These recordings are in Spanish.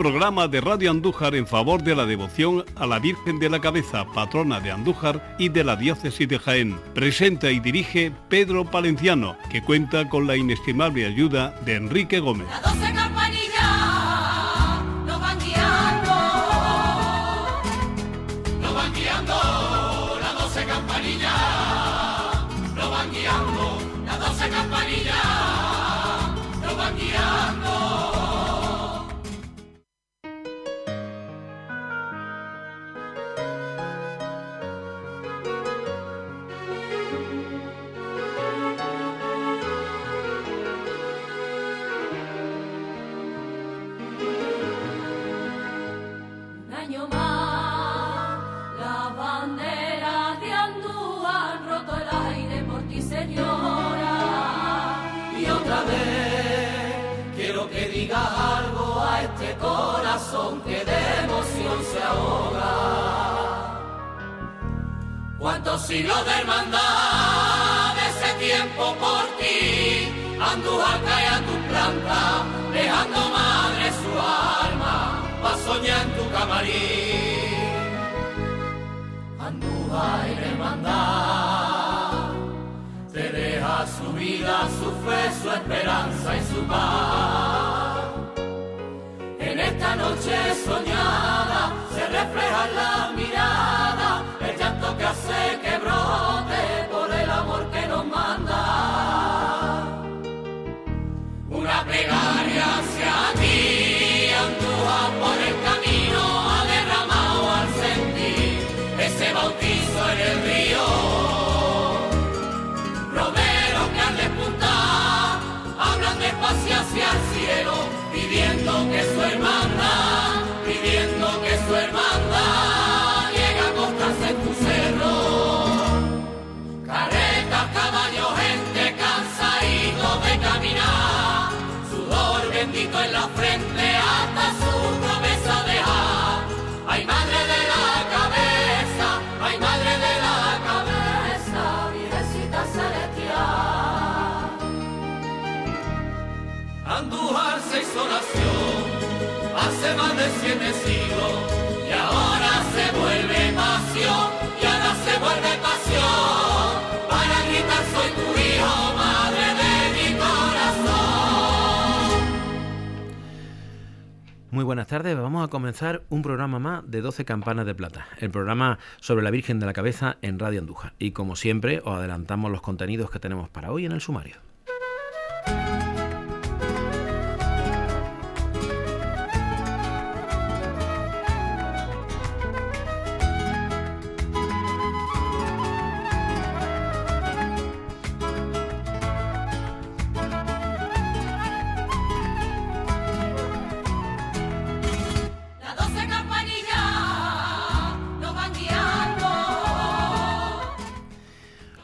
Programa de Radio Andújar en favor de la devoción a la Virgen de la Cabeza, patrona de Andújar y de la diócesis de Jaén. Presenta y dirige Pedro Palenciano, que cuenta con la inestimable ayuda de Enrique Gómez. Las 12 campanillas nos van guiando, las 12 campanillas nos van guiando, las 12 campanillas nos van guiando. Algo a este corazón que de emoción se ahoga. Cuántos siglos de hermandad de ese tiempo por ti, Andújar cae a tu planta, dejando madre su alma, pa' soñar en tu camarín. Andújar hermandad, te deja su vida, su fe, su esperanza y su paz. En esta noche soñada se refleja en la mirada el llanto que hace que brote por el amor que nos manda. Una plegaria hacia ti, Andújar, por el camino ha derramado al sentir ese bautizo en el río. Romeros que al despuntar hablan despacio hacia el cielo, pidiendo que su hermandad llegue a acostarse en tu cerro. Carretas, caballos, gente cansadito de caminar, sudor bendito en la frente hasta su promesa dejar. Ay, madre de la cabeza, ay, madre de la cabeza, Virgencita celestial. Andújar se hizo nación hace más de 7 siglos y ahora se vuelve pasión, y ahora se vuelve pasión para gritar soy tu hijo, madre de mi corazón. Muy buenas tardes, vamos a comenzar un programa más de 12 campanas de plata, el programa sobre la Virgen de la Cabeza en Radio Andújar, y como siempre os adelantamos los contenidos que tenemos para hoy en el sumario.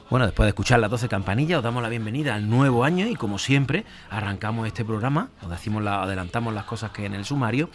Bueno, después de escuchar las 12 campanillas, os damos la bienvenida al nuevo año y como siempre arrancamos este programa, adelantamos las cosas que en el sumario,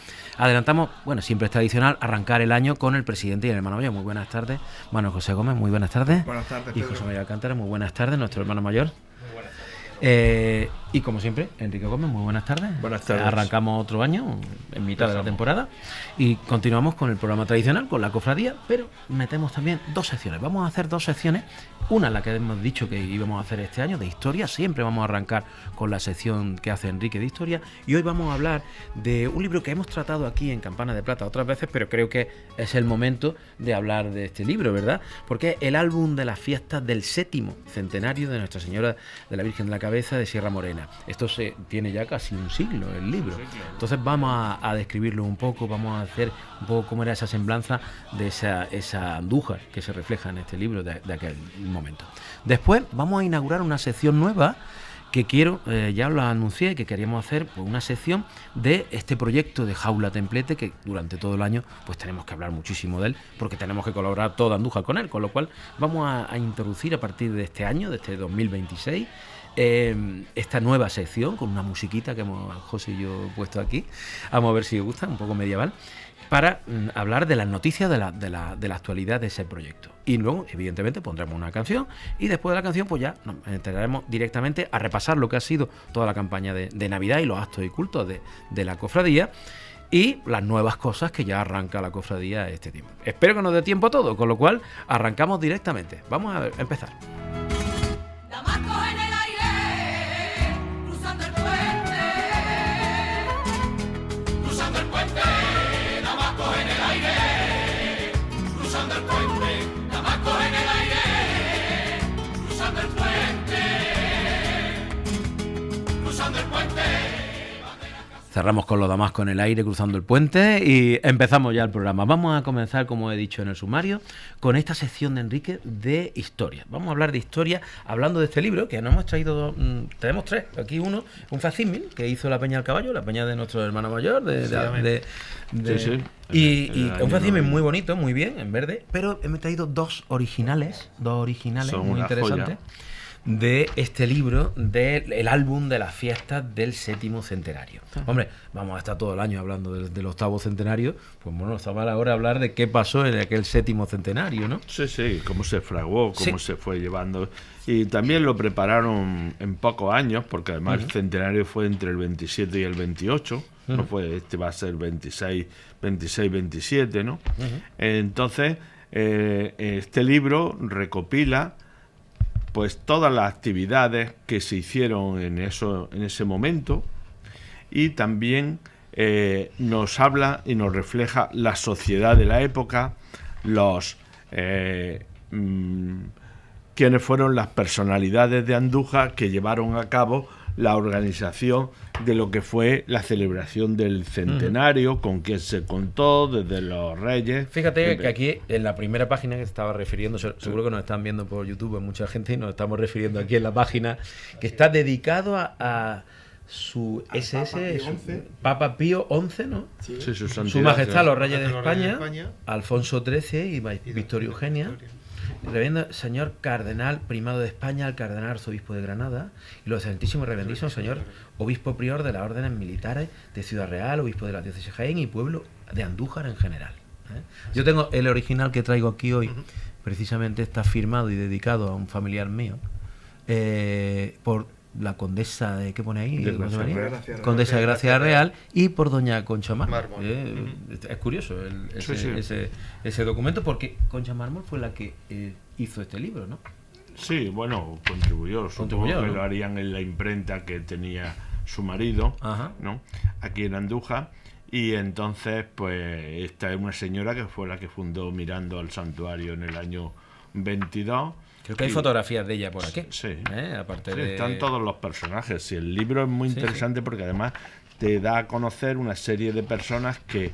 bueno, siempre es tradicional arrancar el año con el presidente y el hermano mayor. Muy buenas tardes, Manuel José Gómez, muy buenas tardes. Buenas tardes, y Pedro. José María Alcántara, muy buenas tardes, nuestro hermano mayor. Muy buenas tardes. Y como siempre, Enrique Gómez, muy buenas tardes. Buenas tardes. Arrancamos otro año, en mitad de la temporada, y continuamos con el programa tradicional, con la cofradía, pero metemos también 2 secciones. Vamos a hacer 2 secciones, una la que hemos dicho que íbamos a hacer este año, de historia. Siempre vamos a arrancar con la sección que hace Enrique de historia, y hoy vamos a hablar de un libro que hemos tratado aquí en Campana de Plata otras veces, pero creo que es el momento de hablar de este libro, ¿verdad? Porque es el álbum de las fiestas del 7º centenario de Nuestra Señora de la Virgen de la Cabeza de Sierra Morena. Esto se tiene ya casi un siglo, el libro. Entonces vamos a describirlo un poco, vamos a hacer un poco cómo era esa semblanza de esa Andújar que se refleja en este libro de aquel momento. Después vamos a inaugurar una sección nueva que quiero, ya lo anuncié, que queríamos hacer pues, una sección de este proyecto de Jaula Templete, que durante todo el año pues tenemos que hablar muchísimo de él, porque tenemos que colaborar toda Andújar con él, con lo cual vamos a introducir a partir de este año, de este 2026, esta nueva sección con una musiquita que hemos José y yo puesto aquí. Vamos a ver si os gusta, un poco medieval, para hablar de las noticias de la actualidad de ese proyecto. Y luego, evidentemente, pondremos una canción y después de la canción pues ya nos entraremos directamente a repasar lo que ha sido toda la campaña de Navidad y los actos y cultos de la cofradía. y las nuevas cosas que ya arranca la cofradía este tiempo. Espero que nos dé tiempo a todo, con lo cual arrancamos directamente. Vamos a empezar. Damasco en el aire, cruzando el puente, cruzando el puente, Damasco en el aire, cruzando el puente, Damasco en el aire, cruzando el puente, cruzando el puente. Cerramos con los Damasco en el aire, cruzando el puente, y empezamos ya el programa. Vamos a comenzar, como he dicho en el sumario, con esta sección de Enrique de historia. Vamos a hablar de historia hablando de este libro, que nos hemos traído, tenemos tres. Aquí uno, un facsímil que hizo la Peña del Caballo, la peña de nuestro hermano mayor, y un facsímil muy bonito, muy bien, en verde, pero hemos traído dos originales Son muy una interesantes. joya. De este libro, del álbum de las fiestas del 7º centenario. Hombre, vamos a estar todo el año hablando del 8º centenario, pues bueno, está mal ahora hablar de qué pasó en aquel 7º centenario, ¿no? Sí, cómo se fraguó, cómo Sí. se fue llevando. Y también lo prepararon en pocos años, porque además el centenario fue entre el 27 y el 28, no fue, este va a ser 26, 27, ¿no? Entonces, este libro recopila pues todas las actividades que se hicieron en ese momento, y también nos habla y nos refleja la sociedad de la época, quiénes fueron las personalidades de Andújar que llevaron a cabo la organización de lo que fue la celebración del centenario, con quién se contó, desde los reyes. Fíjate que aquí, en la primera página que estaba refiriendo, seguro que nos están viendo por YouTube mucha gente, y nos estamos refiriendo aquí en la página, que está dedicado a su SS, Papa Pío XI, ¿no? Sí, su Su santidad, Majestad sí. los Reyes de España, Alfonso XIII y Victoria Eugenia, Reverendo Señor Cardenal Primado de España, el Cardenal Arzobispo de Granada, y los Excelentísimos Reverendísimos Señor Obispo Prior de las Órdenes Militares de Ciudad Real, Obispo de la Diócesis de Jaén y pueblo de Andújar en general. Yo tengo el original que traigo aquí hoy, precisamente está firmado y dedicado a un familiar mío, por la condesa de, ¿qué pone ahí? De ¿Cómo se llama? Gracia Real. Condesa de Gracia Real, y por doña Concha Mármol. Mármol. Es curioso Sí. ese documento, porque Concha Mármol fue la que hizo este libro, ¿no? Sí, bueno, contribuyó. Supongo que ¿no? lo harían en la imprenta que tenía su marido, Ajá. ¿no? Aquí en Andújar. Y entonces, pues, esta es una señora que fue la que fundó Mirando al Santuario en el año 22. Creo que hay Y- fotografías de ella por aquí. Sí. Aparte Sí, de... están todos los personajes. Y el libro es muy Sí, interesante porque además te da a conocer una serie de personas que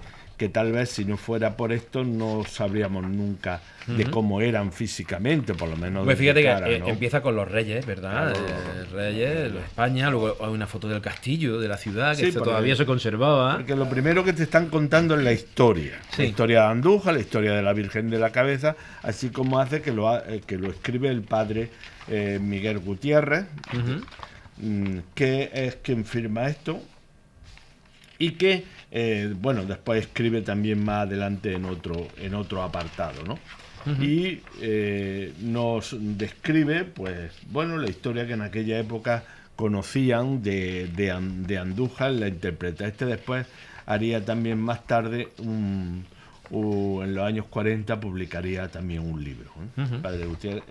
tal vez si no fuera por esto no sabríamos nunca de cómo eran físicamente, por lo menos. Pues de fíjate que cara, ¿no? empieza con los reyes, ¿verdad? Claro. Reyes, los España, luego hay una foto del castillo, de la ciudad, que Sí, esto porque- todavía se conservaba. Porque lo primero que te están contando es la historia. Sí. La historia de Andújar, la historia de la Virgen de la Cabeza, así como hace que lo escribe el padre Miguel Gutiérrez, que es quien firma esto, y que, bueno, después escribe también más adelante en otro apartado, ¿no? Y nos describe, pues, bueno, la historia que en aquella época conocían de Andújar, la interpreta. Después haría también más tarde, en los años 40, publicaría también un libro. Padre Gutiérrez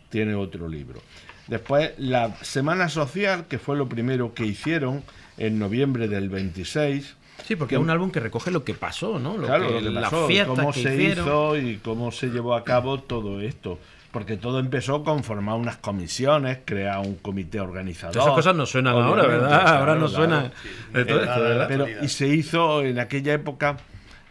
tiene otro libro. Después, la Semana Social, que fue lo primero que hicieron en noviembre del 26. Sí, porque es un álbum que recoge lo que pasó, ¿no? Claro, lo que las pasó, fiestas cómo que se hicieron. hizo y cómo se llevó a cabo todo esto. Porque todo empezó con formar unas comisiones, crear un comité organizador. Esas cosas no suenan ahora, Obviamente, ¿verdad? claro, Ahora no claro. suena de todo esto, ¿verdad? Pero, y se hizo en aquella época,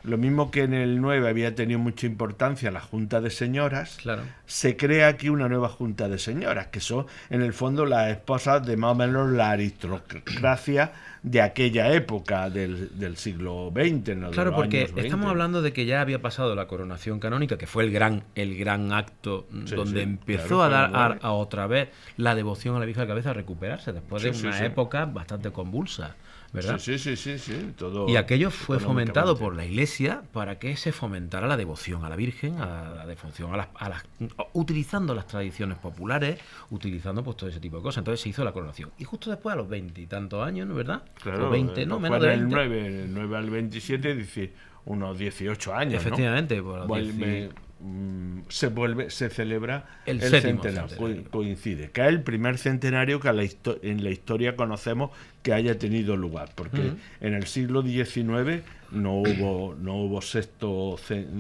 lo mismo que en el 9 había tenido mucha importancia la Junta de Señoras, Claro. se crea aquí una nueva Junta de Señoras, que son en el fondo las esposas de más o menos la aristocracia de aquella época del siglo XX. ¿No? De Claro, los porque años 20. estamos hablando de que ya había pasado la coronación canónica, que fue el gran acto Sí, donde sí, empezó claro, a dar claro. a otra vez la devoción a la Virgen de la Cabeza a recuperarse después de Sí, sí, una sí. época bastante convulsa, ¿verdad? Sí, todo. Y aquello fue fomentado económicamente. por la Iglesia para que se fomentara la devoción a la Virgen, a la devoción utilizando las tradiciones populares, utilizando pues todo ese tipo de cosas. Entonces se hizo la coronación. Y justo después, a los 20 y tantos años, ¿no? ¿Verdad? Claro, O 20, no, fue menos de en 20. el 9 al 27, dice unos 18 años, Efectivamente, ¿no? por los Se celebra El el séptimo centenario, centenario. coincide, que es el primer centenario que en la historia conocemos que haya tenido lugar, porque en el siglo XIX no hubo sexto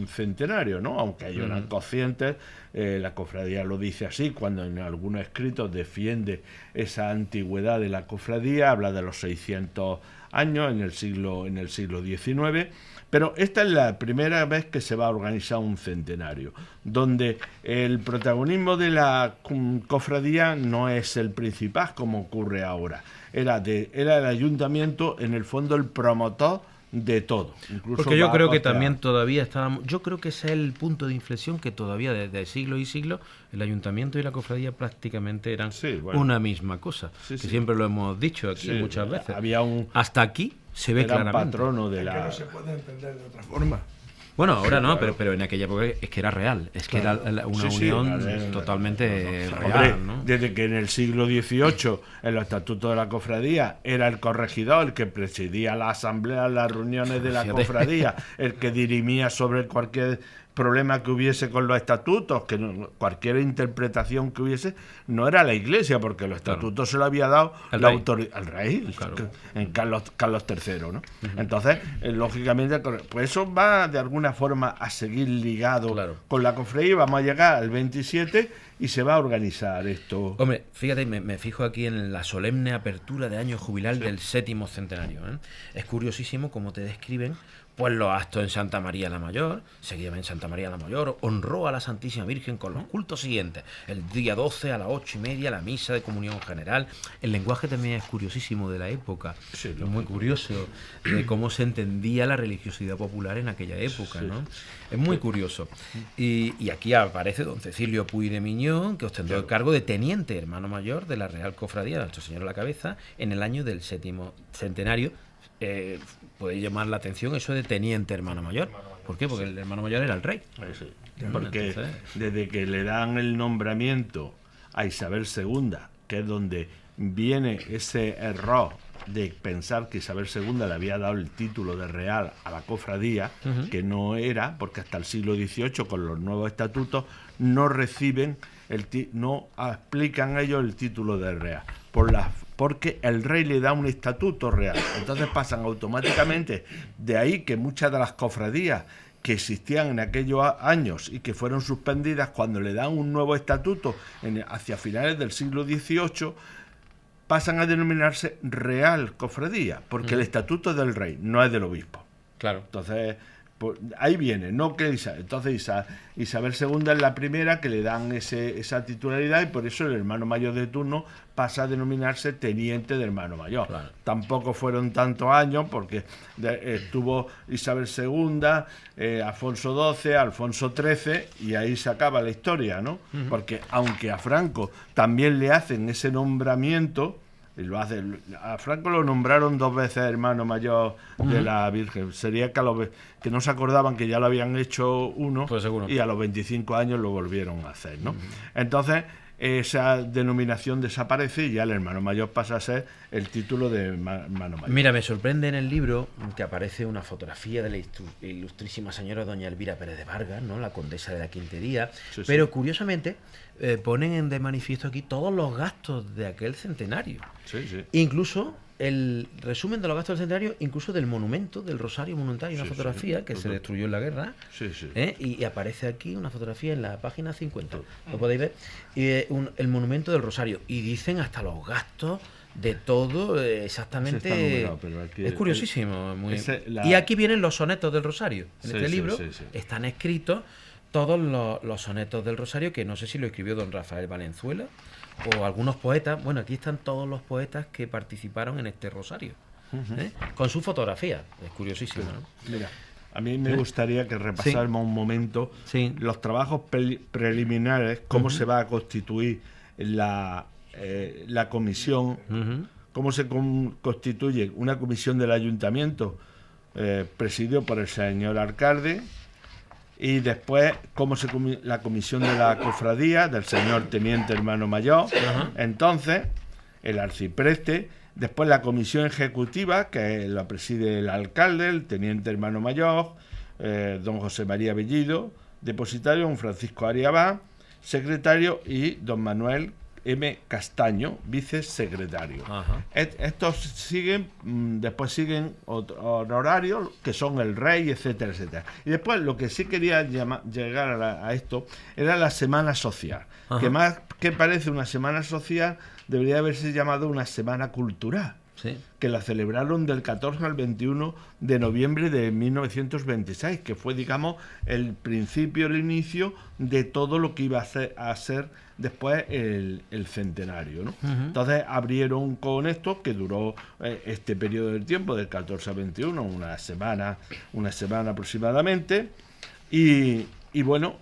centenario, ¿no? Aunque ellos eran conscientes, la cofradía lo dice así, cuando en algunos escritos defiende esa antigüedad de la cofradía, habla de los 600 años en el siglo XIX. Pero esta es la primera vez que se va a organizar un centenario, donde el protagonismo de la cofradía no es el principal, como ocurre ahora. Era el ayuntamiento, en el fondo, el promotor de todo. Incluso Porque yo va a creo que costear. también todavía estábamos. Yo creo que ese es el punto de inflexión que todavía desde siglos y siglos el ayuntamiento y la cofradía prácticamente eran Sí, bueno. una misma cosa. Sí, que sí. siempre lo hemos dicho aquí Sí, muchas veces. había un Hasta aquí se ve gran claramente. patrono de Que la... no se puede entender de otra forma. Bueno, ahora no, pero en aquella época es que era real. Es que era una Sí, sí, unión era totalmente Hombre, real, ¿no? desde que en el siglo XVIII, en los estatutos de la cofradía, era el corregidor el que presidía la asamblea, las reuniones de la Fíjate. cofradía, el que dirimía sobre cualquier problema que hubiese con los estatutos, cualquier interpretación que hubiese, no era la Iglesia, porque los estatutos se lo había dado El la rey. autoridad al rey, Claro. en Carlos III, ¿no? Entonces, lógicamente, pues eso va de alguna forma a seguir ligado Claro. con la cofradía. Vamos a llegar al 27 y se va a organizar esto. Hombre, fíjate, me fijo aquí en la solemne apertura de año jubilar del séptimo centenario. Es curiosísimo cómo te describen pues los actos en Santa María la Mayor. Seguidamente Santa María la Mayor honró a la Santísima Virgen con los cultos siguientes. El día 12 a las 8:30 la misa de comunión general. El lenguaje también es curiosísimo de la época. Sí, Es muy curioso de cómo se entendía la religiosidad popular en aquella época, ¿no? Es muy curioso. Y aquí aparece don Cecilio Puy de Miñón, que ostentó el cargo de teniente hermano mayor de la Real Cofradía de Nuestro Señor a la Cabeza en el año del séptimo centenario. Podéis llamar la atención eso de teniente hermano mayor. ¿Por qué? Porque el hermano mayor era el rey. Sí. Bueno, Porque entonces- desde que le dan el nombramiento a Isabel II, que es donde viene ese error de pensar que Isabel II le había dado el título de real a la cofradía, que no era, porque hasta el siglo XVIII, con los nuevos estatutos, no reciben, no aplican ellos el título de real, porque el rey le da un estatuto real. Entonces pasan automáticamente, de ahí que muchas de las cofradías que existían en aquellos años y que fueron suspendidas, cuando le dan un nuevo estatuto hacia finales del siglo XVIII, pasan a denominarse Real Cofradía, porque el estatuto es del rey, no es del obispo. Claro. Entonces, pues, ahí viene, no que entonces Isabel II es la primera que le dan esa titularidad, y por eso el hermano mayor de turno pasa a denominarse teniente de hermano mayor. Claro. Tampoco fueron tantos años, porque estuvo Isabel II, Alfonso XII, Alfonso XIII, y ahí se acaba la historia, ¿no? Porque aunque a Franco también le hacen ese nombramiento, y a Franco lo nombraron 2 veces hermano mayor de la Virgen. Sería que no se acordaban que ya lo habían hecho uno, Pues seguro. y a los 25 años lo volvieron a hacer, ¿no? Entonces, esa denominación desaparece y ya el hermano mayor pasa a ser el título de hermano mayor. Mira, me sorprende en el libro que aparece una fotografía de la ilustrísima señora doña Elvira Pérez de Vargas, ¿no? La condesa de la Quintería. Sí, sí. Pero curiosamente ponen de manifiesto aquí todos los gastos de aquel centenario. Sí, sí. Incluso el resumen de los gastos del centenario, incluso del monumento, del Rosario Monumentario, una Sí, fotografía sí. que se destruyó en la guerra. Sí, sí. Y aparece aquí una fotografía en la página 50. Lo podéis ver. El monumento del Rosario. Y dicen hasta los gastos de todo exactamente. Sí, está numerado, pero aquí es curiosísimo. Y aquí vienen los sonetos del Rosario. En Sí, este sí, libro sí, sí. están escritos todos los sonetos del Rosario, que no sé si lo escribió don Rafael Valenzuela o algunos poetas. Bueno, aquí están todos los poetas que participaron en este Rosario, con su fotografía. Es curiosísimo, ¿no? Mira, a mí me gustaría que repasáramos un momento Sí. los trabajos preliminares, cómo se va a constituir la comisión, cómo se constituye una comisión del ayuntamiento presidido por el señor alcalde, y después cómo la comisión de la cofradía del señor teniente hermano mayor, entonces el arcipreste, después la comisión ejecutiva que la preside el alcalde, el teniente hermano mayor, don José María Bellido, depositario don Francisco Ariabá, secretario, y don Manuel M. Castaño, vicesecretario. Estos siguen, después siguen honorarios que son el rey, etcétera, etcétera. Y después lo que sí quería llegar a esto era la semana social, que más que parece una semana social, debería haberse llamado una semana cultural. Sí. Que la celebraron del 14 al 21 de noviembre de 1926, que fue, digamos, el principio, el inicio de todo lo que iba a ser después el centenario, ¿no? Entonces abrieron con esto, que duró este periodo del tiempo, del 14 al 21, una semana aproximadamente, y bueno,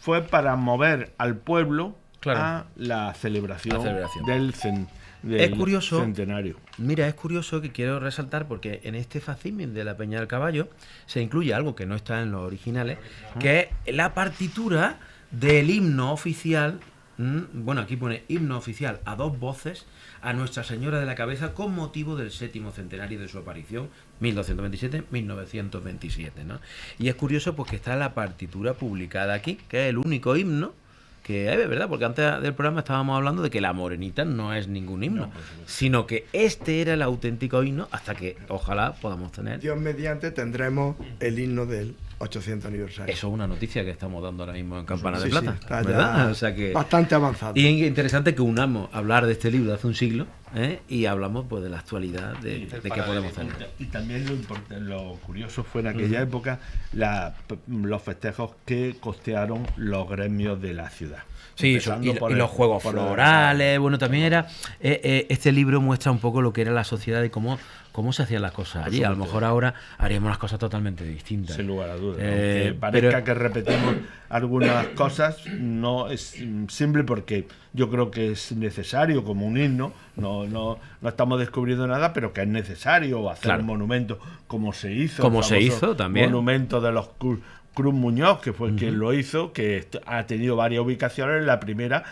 fue para mover al pueblo a la celebración del centenario. Mira, es curioso, que quiero resaltar, porque en este facímil de la Peña del Caballo se incluye algo que no está en los originales, que es la partitura del himno oficial. Bueno, aquí pone himno oficial a 2 voces a Nuestra Señora de la Cabeza con motivo del 7º centenario de su aparición, 1227-1927, ¿no? Y es curioso porque está la partitura publicada aquí, que es el único himno que hay, ¿verdad? Porque antes del programa estábamos hablando de que la Morenita no es ningún himno, sino que este era el auténtico himno, hasta que ojalá podamos tener. Dios mediante tendremos el himno del 800 aniversario. Eso es una noticia que estamos dando ahora mismo en Campana de Plata, ¿verdad? O sea que bastante avanzado. Y es interesante que unamos hablar de este libro de hace un siglo, y hablamos pues de la actualidad de qué podemos hacer. Y también lo curioso fue en aquella época los festejos que costearon los gremios de la ciudad. Sí, y los juegos florales. Bueno, también era este libro muestra un poco lo que era la sociedad y cómo se hacían las cosas allí. A lo mejor ahora haríamos las cosas totalmente distintas. Sin lugar a dudas. Aunque parezca que repetimos algunas cosas, no es simple, porque yo creo que es necesario como un himno. No estamos descubriendo nada, pero que es necesario hacer un monumento como se hizo. Como se hizo también. Monumento de los Cruz Muñoz, que fue quien lo hizo, que ha tenido varias ubicaciones. La primera,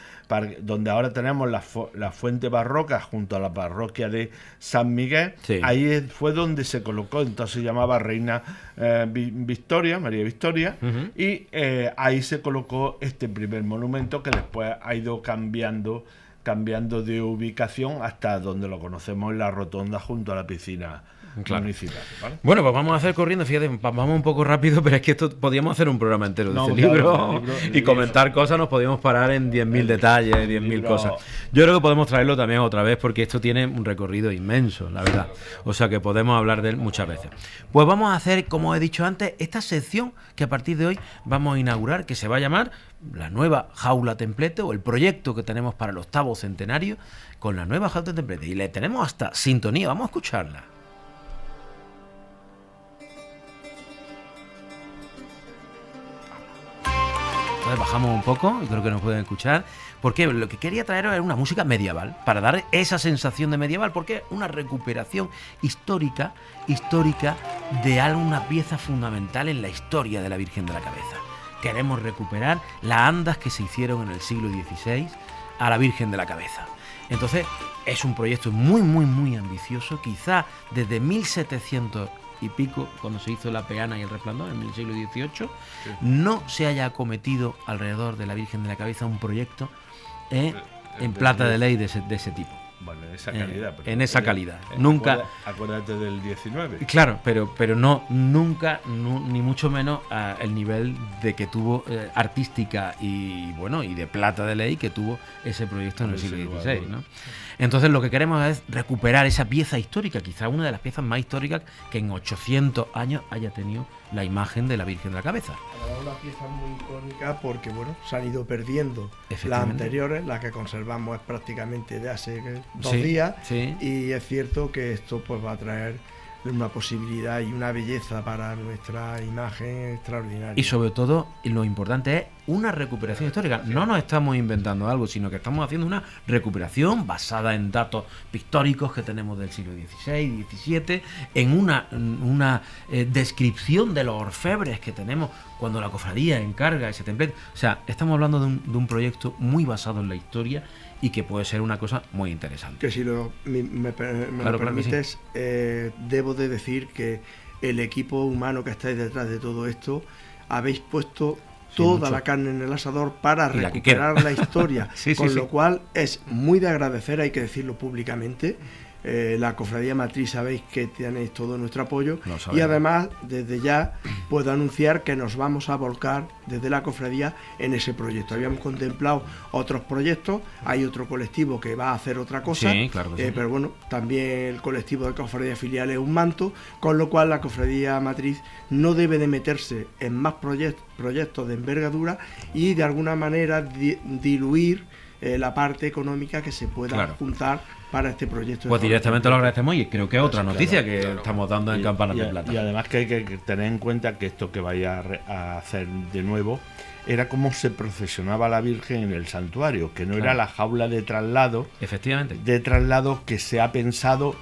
donde ahora tenemos la fuente barroca junto a la parroquia de San Miguel, ahí fue donde se colocó, entonces se llamaba Reina María Victoria, y ahí se colocó este primer monumento, que después ha ido cambiando de ubicación hasta donde lo conocemos, en la rotonda junto a la piscina municipal, ¿vale? Bueno, pues vamos a hacer corriendo, fíjate, vamos un poco rápido, pero es que esto podríamos hacer un programa entero de este libro y comentar cosas, nos podríamos parar en 10.000 detalles, 10.000 cosas. Yo creo que podemos traerlo también otra vez, porque esto tiene un recorrido inmenso, la verdad. O sea que podemos hablar de él muchas veces. Pues vamos a hacer, como he dicho antes, esta sección que a partir de hoy vamos a inaugurar, que se va a llamar la nueva Jaula Templete, o el proyecto que tenemos para el 8º centenario con la nueva Jaula Templete. Y le tenemos hasta sintonía, vamos a escucharla. Entonces bajamos un poco, y creo que nos pueden escuchar, porque lo que quería traer era una música medieval, para dar esa sensación de medieval, porque es una recuperación histórica de alguna pieza fundamental en la historia de la Virgen de la Cabeza. Queremos recuperar las andas que se hicieron en el siglo XVI a la Virgen de la Cabeza. Entonces es un proyecto muy, muy, muy ambicioso, quizá desde 1700 y pico, cuando se hizo la Peana y el Resplandor, en el siglo XVIII, no se haya acometido alrededor de la Virgen de la Cabeza un proyecto en plata de ley de ese tipo. Bueno, en esa calidad. En esa calidad. Nunca. Acuérdate del 19. Claro, pero no, nunca, ni mucho menos el nivel de que tuvo artística y de plata de ley que tuvo ese proyecto en el siglo XVI, ¿no? Entonces lo que queremos es recuperar esa pieza histórica, quizá una de las piezas más históricas que en 800 años haya tenido la imagen de la Virgen de la Cabeza. Una pieza muy icónica porque se han ido perdiendo las anteriores, las que conservamos es prácticamente de hace 2 días, y es cierto que esto pues va a traer una posibilidad y una belleza para nuestra imagen extraordinaria. Y sobre todo, lo importante es una recuperación histórica. No nos estamos inventando algo, sino que estamos haciendo una recuperación basada en datos pictóricos que tenemos del siglo XVI, XVII, en una descripción de los orfebres que tenemos cuando la cofradía encarga ese templete. O sea, estamos hablando de un proyecto muy basado en la historia y que puede ser una cosa muy interesante. Que si me permites, sí. Debo de decir que el equipo humano que estáis detrás de todo esto habéis puesto toda la carne en el asador para recuperar la historia, con lo cual es muy de agradecer, hay que decirlo públicamente. La cofradía matriz sabéis que tenéis todo nuestro apoyo y además desde ya puedo anunciar que nos vamos a volcar desde la cofradía en ese proyecto. Habíamos contemplado otros proyectos, hay otro colectivo que va a hacer otra cosa, claro que sí. Pero bueno, también el colectivo de cofradía filial es un manto, con lo cual la cofradía matriz no debe de meterse en más proyectos de envergadura y de alguna manera diluir la parte económica que se pueda juntar para este proyecto. Pues directamente lo agradecemos y creo que es otra noticia que estamos dando en Campanas de Plata. Y además que hay que tener en cuenta que esto que vaya a hacer de nuevo era cómo se procesionaba la Virgen en el santuario, que no era la jaula de traslado, efectivamente, que se ha pensado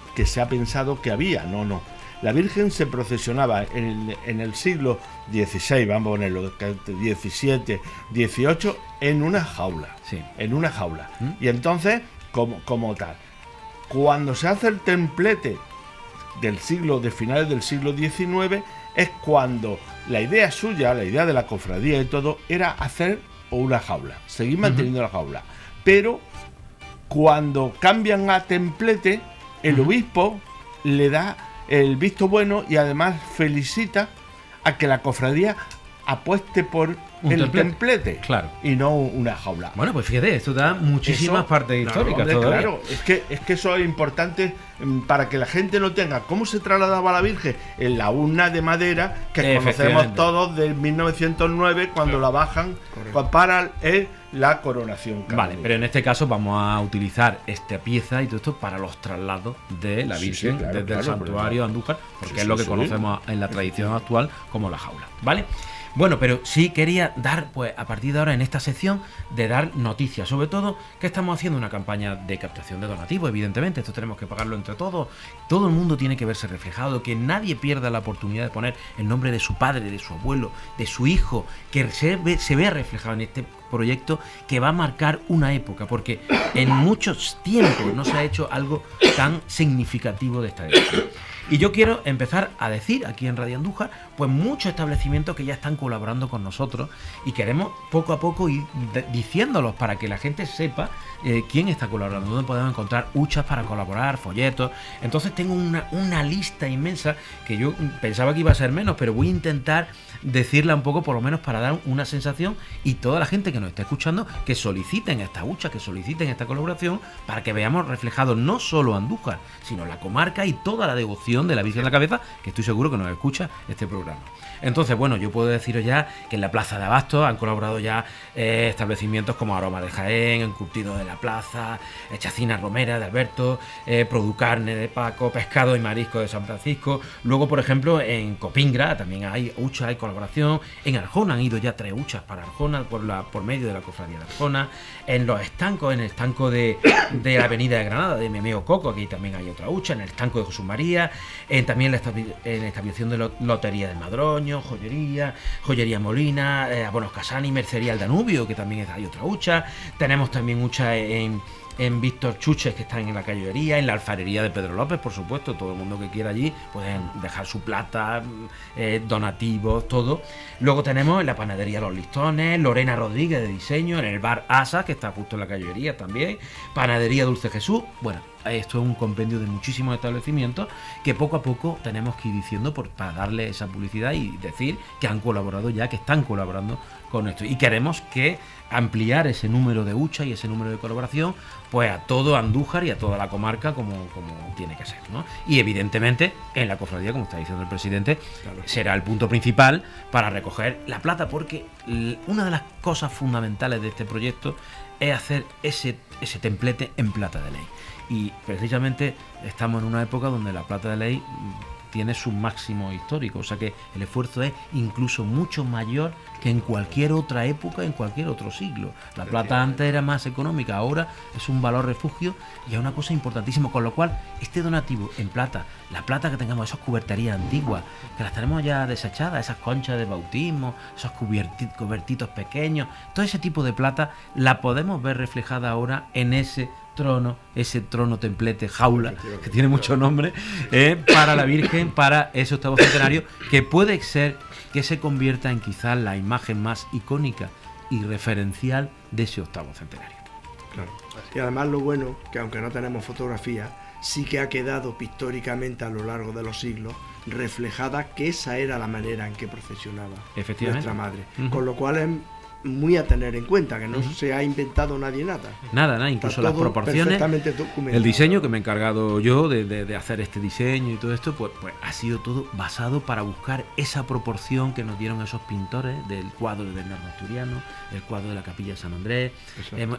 que había, no. La Virgen se procesionaba en el siglo XVI, vamos a ponerlo, XVII, XVIII, en una jaula. Sí. En una jaula. Y entonces, como tal, cuando se hace el templete de finales del siglo XIX, es cuando la idea suya, la idea de la cofradía y todo, era hacer una jaula, seguir manteniendo la jaula. Pero cuando cambian a templete, el obispo le da el visto bueno y además felicita a que la cofradía apueste por el templete y no una jaula. Bueno, pues fíjate, esto da muchísimas partes históricas. Claro, es que eso es importante para que la gente no tenga cómo se trasladaba la Virgen en la urna de madera que conocemos todos de 1909 cuando la bajan para la coronación. Vale, pero en este caso vamos a utilizar esta pieza y todo esto para los traslados de la Virgen desde el santuario a Andújar, porque es lo que conocemos en la tradición actual como la jaula, ¿vale? Bueno, pero sí quería dar, pues a partir de ahora en esta sección, de dar noticias, sobre todo que estamos haciendo una campaña de captación de donativos, evidentemente, esto tenemos que pagarlo entre todos, todo el mundo tiene que verse reflejado, que nadie pierda la oportunidad de poner el nombre de su padre, de su abuelo, de su hijo, que se vea reflejado en este proyecto que va a marcar una época, porque en muchos tiempos no se ha hecho algo tan significativo de esta época. Y yo quiero empezar a decir aquí en Radio Andújar, pues muchos establecimientos que ya están colaborando con nosotros y queremos poco a poco ir diciéndolos para que la gente sepa quién está colaborando, dónde podemos encontrar huchas para colaborar, folletos. Entonces tengo una lista inmensa que yo pensaba que iba a ser menos, pero voy a intentar decirla un poco, por lo menos para dar una sensación, y toda la gente que nos está escuchando que soliciten esta hucha, que soliciten esta colaboración para que veamos reflejado no solo Andújar, sino la comarca y toda la devoción de la Virgen de la Cabeza, que estoy seguro que nos escucha este programa. Entonces, bueno, yo puedo deciros ya que en la Plaza de Abastos han colaborado ya establecimientos como Aroma de Jaén, Encurtido de la Plaza, Chacina Romera de Alberto, Producarne de Paco, Pescado y Marisco de San Francisco. Luego, por ejemplo, en Copingra también hay hucha, hay colaboración. En Arjona han ido ya 3 huchas para Arjona por medio de la cofradía de Arjona. En los estancos, en el estanco de la Avenida de Granada, de mi amigo Coco, aquí también hay otra hucha. En el estanco de Jesús María, también en la establecición de Lotería del Madroño, Joyería Molina, Abonos Casani, Mercería El Danubio, que también hay otra hucha. Tenemos también hucha en Víctor Chuches, que están en la Caballería, en la alfarería de Pedro López, por supuesto. Todo el mundo que quiera allí pueden dejar su plata, donativos, todo. Luego tenemos en la panadería Los Listones, Lorena Rodríguez de diseño, en el bar Asa, que está justo en la Caballería también, Panadería Dulce Jesús. Bueno, esto es un compendio de muchísimos establecimientos que poco a poco tenemos que ir diciendo para darle esa publicidad y decir que han colaborado ya, que están colaborando con esto. Y queremos que ampliar ese número de hucha y ese número de colaboración pues a todo Andújar y a toda la comarca como tiene que ser, ¿no? Y evidentemente en la cofradía, como está diciendo el presidente, será el punto principal para recoger la plata, porque una de las cosas fundamentales de este proyecto es hacer ese templete en plata de ley. Y precisamente estamos en una época donde la plata de ley tiene su máximo histórico, o sea que el esfuerzo es incluso mucho mayor que en cualquier otra época, en cualquier otro siglo. La plata antes era más económica, ahora es un valor refugio y es una cosa importantísima, con lo cual este donativo en plata, la plata que tengamos, esas cuberterías antiguas, que las tenemos ya desechadas, esas conchas de bautismo, esos cubertitos pequeños, todo ese tipo de plata la podemos ver reflejada ahora en ese trono templete, jaula, que tiene mucho nombre, para la Virgen, para ese octavo centenario, que puede ser que se convierta en quizás la imagen más icónica y referencial de ese octavo centenario. Claro. Y además lo bueno, que aunque no tenemos fotografía, sí que ha quedado pictóricamente a lo largo de los siglos reflejada que esa era la manera en que procesionaba nuestra madre. Con lo cual es muy a tener en cuenta, que no se ha inventado nadie nada. Nada, incluso las proporciones, el diseño que me he encargado yo de hacer este diseño y todo esto, pues ha sido todo basado para buscar esa proporción que nos dieron esos pintores del cuadro de Bernardo Asturiano, el cuadro de la Capilla de San Andrés.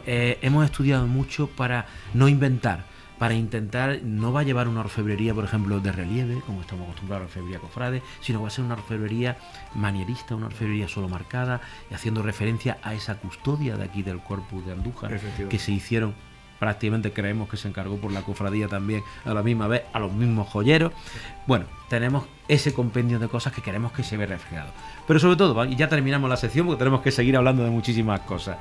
Hemos estudiado mucho para no inventar, para intentar, no va a llevar una orfebrería, por ejemplo, de relieve, como estamos acostumbrados a la orfebrería cofrade, sino va a ser una orfebrería manierista, una orfebrería solo marcada, y haciendo referencia a esa custodia de aquí del Corpus de Andújar, que se hicieron, prácticamente creemos que se encargó por la cofradía también a la misma vez, a los mismos joyeros. Bueno, tenemos ese compendio de cosas que queremos que se vea reflejado. Pero sobre todo, y ya terminamos la sección porque tenemos que seguir hablando de muchísimas cosas,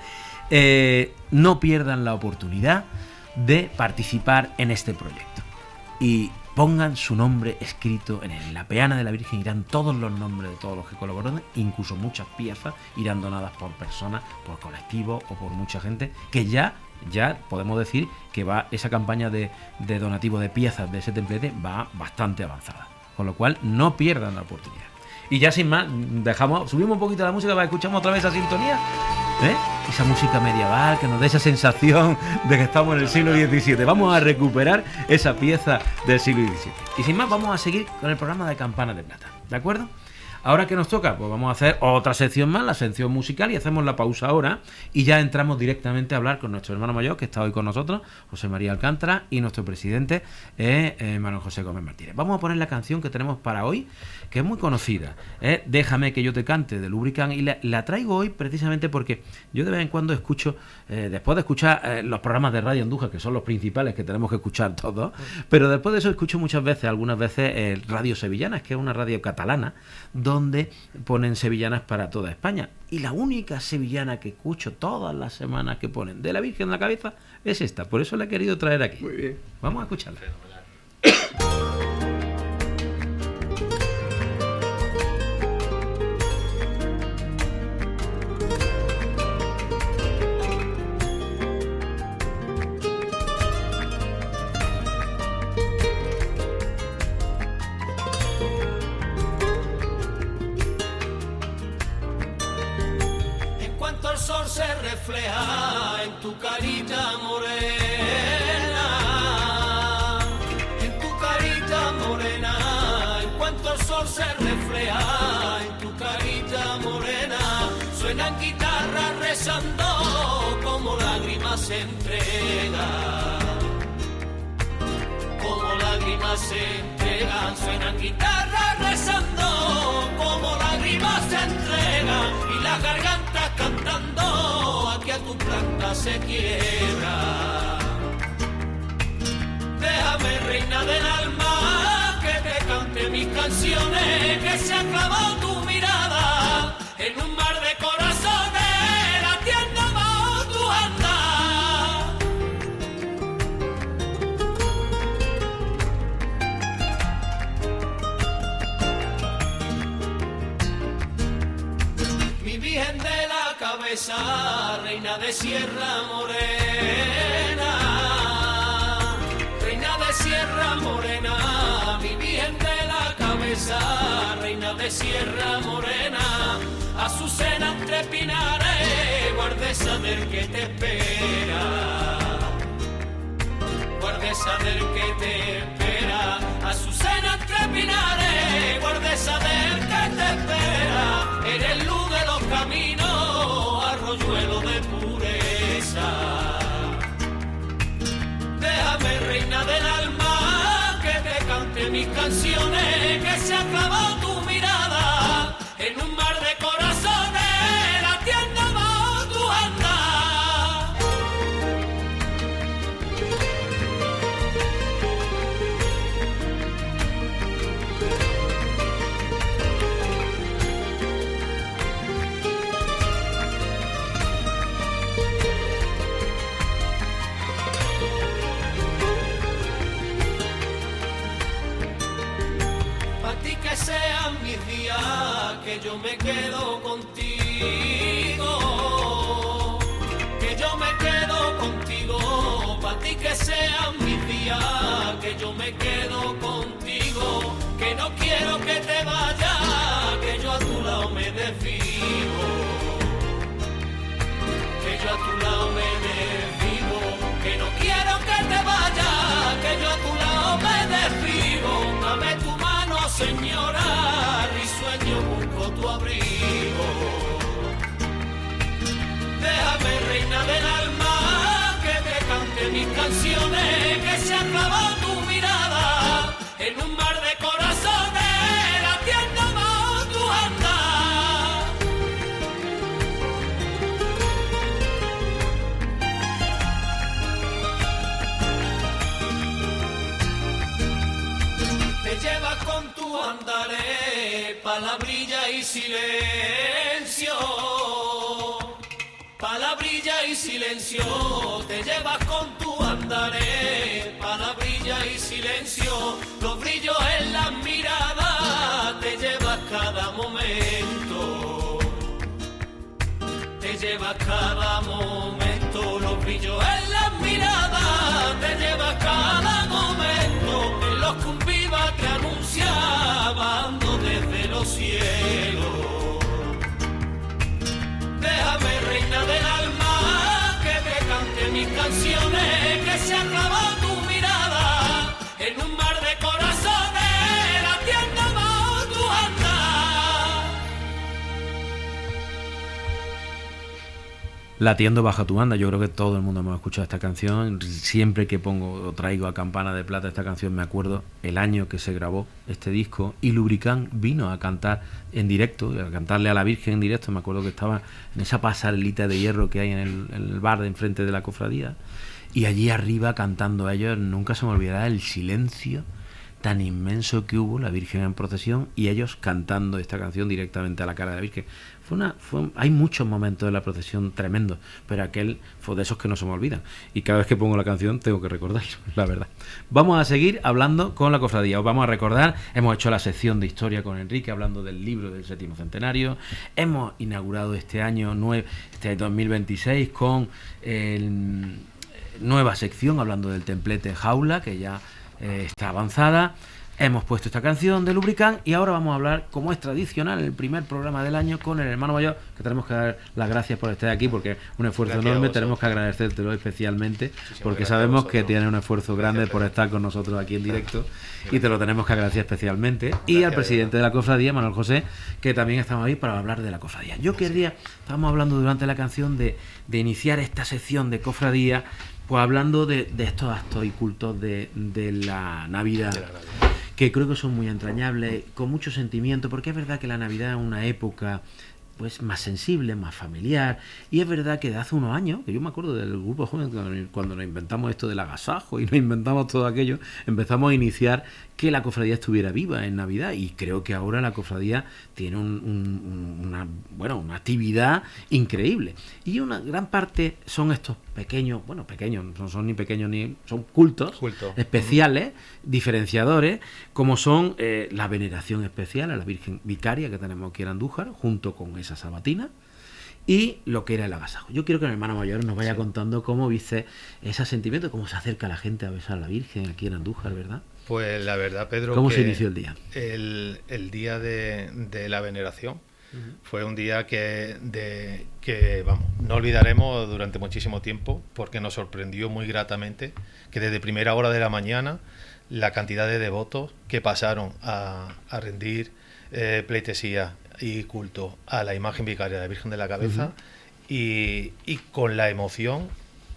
no pierdan la oportunidad de participar en este proyecto y pongan su nombre escrito en la peana de la Virgen. Irán todos los nombres de todos los que colaboran, incluso muchas piezas irán donadas por personas, por colectivos o por mucha gente, que ya podemos decir que va esa campaña de donativo de piezas de ese templete va bastante avanzada, con lo cual no pierdan la oportunidad. Y ya sin más, subimos un poquito la música para que escuchamos otra vez esa sintonía, esa música medieval que nos dé esa sensación de que estamos en el siglo XVII. Vamos a recuperar esa pieza del siglo XVII. Y sin más, vamos a seguir con el programa de Campanas de Plata, ¿de acuerdo? Ahora que nos toca, pues vamos a hacer otra sección más, la sección musical, y hacemos la pausa ahora y ya entramos directamente a hablar con nuestro hermano mayor, que está hoy con nosotros, José María Alcántara, y nuestro presidente, Manuel José Gómez Martínez. Vamos a poner la canción que tenemos para hoy, que es muy conocida, Déjame que yo te cante, de Lubricant, y la traigo hoy precisamente porque yo de vez en cuando escucho, después de escuchar los programas de Radio Andújar, que son los principales que tenemos que escuchar todos, pero después de eso escucho algunas veces Radio Sevillanas, que es una radio catalana, donde ponen sevillanas para toda España. Y la única sevillana que escucho todas las semanas que ponen de la Virgen en la cabeza es esta. Por eso la he querido traer aquí. Muy bien. Vamos a escucharla. Refleja en tu carita morena, en tu carita morena, en cuanto el sol se refleja en tu carita morena, suenan guitarras rezando como lágrimas se entregan, como lágrimas se entregan, suenan guitarras rezando como lágrimas se entregan, y las gargantas cantando aquí a tu planta se quiebra. Déjame, reina del alma, que te cante mis canciones, que se ha clavado tu mirada en un mar de corazones, latiendo bajo tu andar. Mi Virgen de la cabeza, reina de Sierra Morena, reina de Sierra Morena, mi Virgen de la cabeza, reina de Sierra Morena, Azucena entre pinares, guardesa del que te espera, guardesa del que te espera, Azucena entre pinares, guardesa del que te espera, eres luz de los caminos, arroyuelo de pureza. Déjame, reina del alma, que te cante mis canciones, se ha clavado tu mirada en un mar de corazones, latiendo bajo tu andar. Pa' ti que sean mis días, que yo me quedo contigo, que yo me quedo contigo. Pa' ti que sean mis días, que yo me quedo contigo, que no quiero que te vayas, que yo a tu lado me desvivo, que yo a tu lado me desvivo, que no quiero que te vayas, que yo a tu lado me desvivo. Dame tu mano, señora, risueño busco tu abrigo. Déjame, reina del alma, que te cante mis canciones, que se ha clavado tu mirada en un mar de corazones, latiendo bajo tu andar. Te llevas con tu andaré, palabrilla y silencio. Palabrilla y silencio, te llevas con tu andaré, palabrilla y silencio, los brillos en las miradas, te llevas cada momento, te llevas cada momento, los brillos en las miradas, te llevas cada momento, en los que un viva te anunciaba desde los cielos. Déjame, reina del alma, que te cante mis canciones, que se ha clavado tu mirada en un mar de corazones, latiendo bajo tu andar. Latiendo bajo tu banda, yo creo que todo el mundo hemos escuchado esta canción. Siempre que pongo o traigo a Campana de Plata esta canción me acuerdo el año que se grabó este disco y Lubricán vino a cantar en directo, a cantarle a la Virgen en directo. Me acuerdo que estaba en esa pasarelita de hierro que hay en el bar de enfrente de la cofradía y allí arriba cantando a ellos. Nunca se me olvidará el silencio tan inmenso que hubo, la Virgen en procesión y ellos cantando esta canción directamente a la cara de la Virgen. Hay muchos momentos de la procesión tremendos, pero aquel fue de esos que no se me olvidan. Y cada vez que pongo la canción tengo que recordarlo, la verdad. Vamos a seguir hablando con la cofradía. Os vamos a recordar, hemos hecho la sección de historia con Enrique, hablando del libro del 7º centenario. Hemos inaugurado este año 2026 con nueva sección, hablando del templete Jaula, que ya está avanzada. Hemos puesto esta canción de Lubricán y ahora vamos a hablar, como es tradicional, el primer programa del año con el hermano mayor, que tenemos que dar las gracias por estar aquí porque es un esfuerzo enorme, tenemos que agradecértelo especialmente porque sabemos que tiene un esfuerzo grande por estar con nosotros aquí en directo y te lo tenemos que agradecer especialmente. Y al presidente de la cofradía, Manuel José, que también estamos ahí para hablar de la cofradía. Yo querría, estábamos hablando durante la canción de iniciar esta sección de cofradía, pues hablando de estos actos y cultos de la Navidad, que creo que son muy entrañables, con mucho sentimiento, porque es verdad que la Navidad es una época pues más sensible, más familiar, y es verdad que de hace unos años, que yo me acuerdo del grupo joven cuando nos inventamos esto del agasajo y nos inventamos todo aquello, empezamos a iniciar que la cofradía estuviera viva en Navidad, y creo que ahora la cofradía tiene una actividad increíble, y una gran parte son estos pequeños, no son ni pequeños ni son cultos especiales, diferenciadores, como son la veneración especial a la Virgen Vicaria que tenemos aquí en Andújar, junto con esa sabatina, y lo que era el agasajo. Yo quiero que el hermano mayor nos vaya contando cómo viste ese sentimiento, cómo se acerca la gente a besar a la Virgen aquí en Andújar, ¿verdad? Pues la verdad, Pedro, ¿cómo se inició el día? El día de la veneración fue un día que no olvidaremos durante muchísimo tiempo, porque nos sorprendió muy gratamente que desde primera hora de la mañana la cantidad de devotos que pasaron a rendir pleitesía y culto a la imagen vicaria de la Virgen de la Cabeza, y con la emoción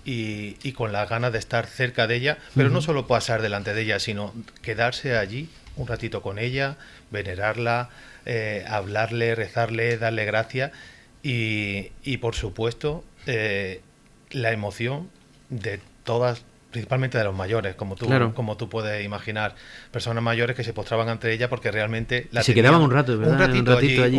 y con las ganas de estar cerca de ella, pero no solo pasar delante de ella, sino quedarse allí un ratito con ella, venerarla, hablarle, rezarle, darle gracias y por supuesto la emoción de todas, principalmente de los mayores, como tú puedes imaginar, personas mayores que se postraban ante ella porque realmente se quedaban un rato, ¿verdad? Un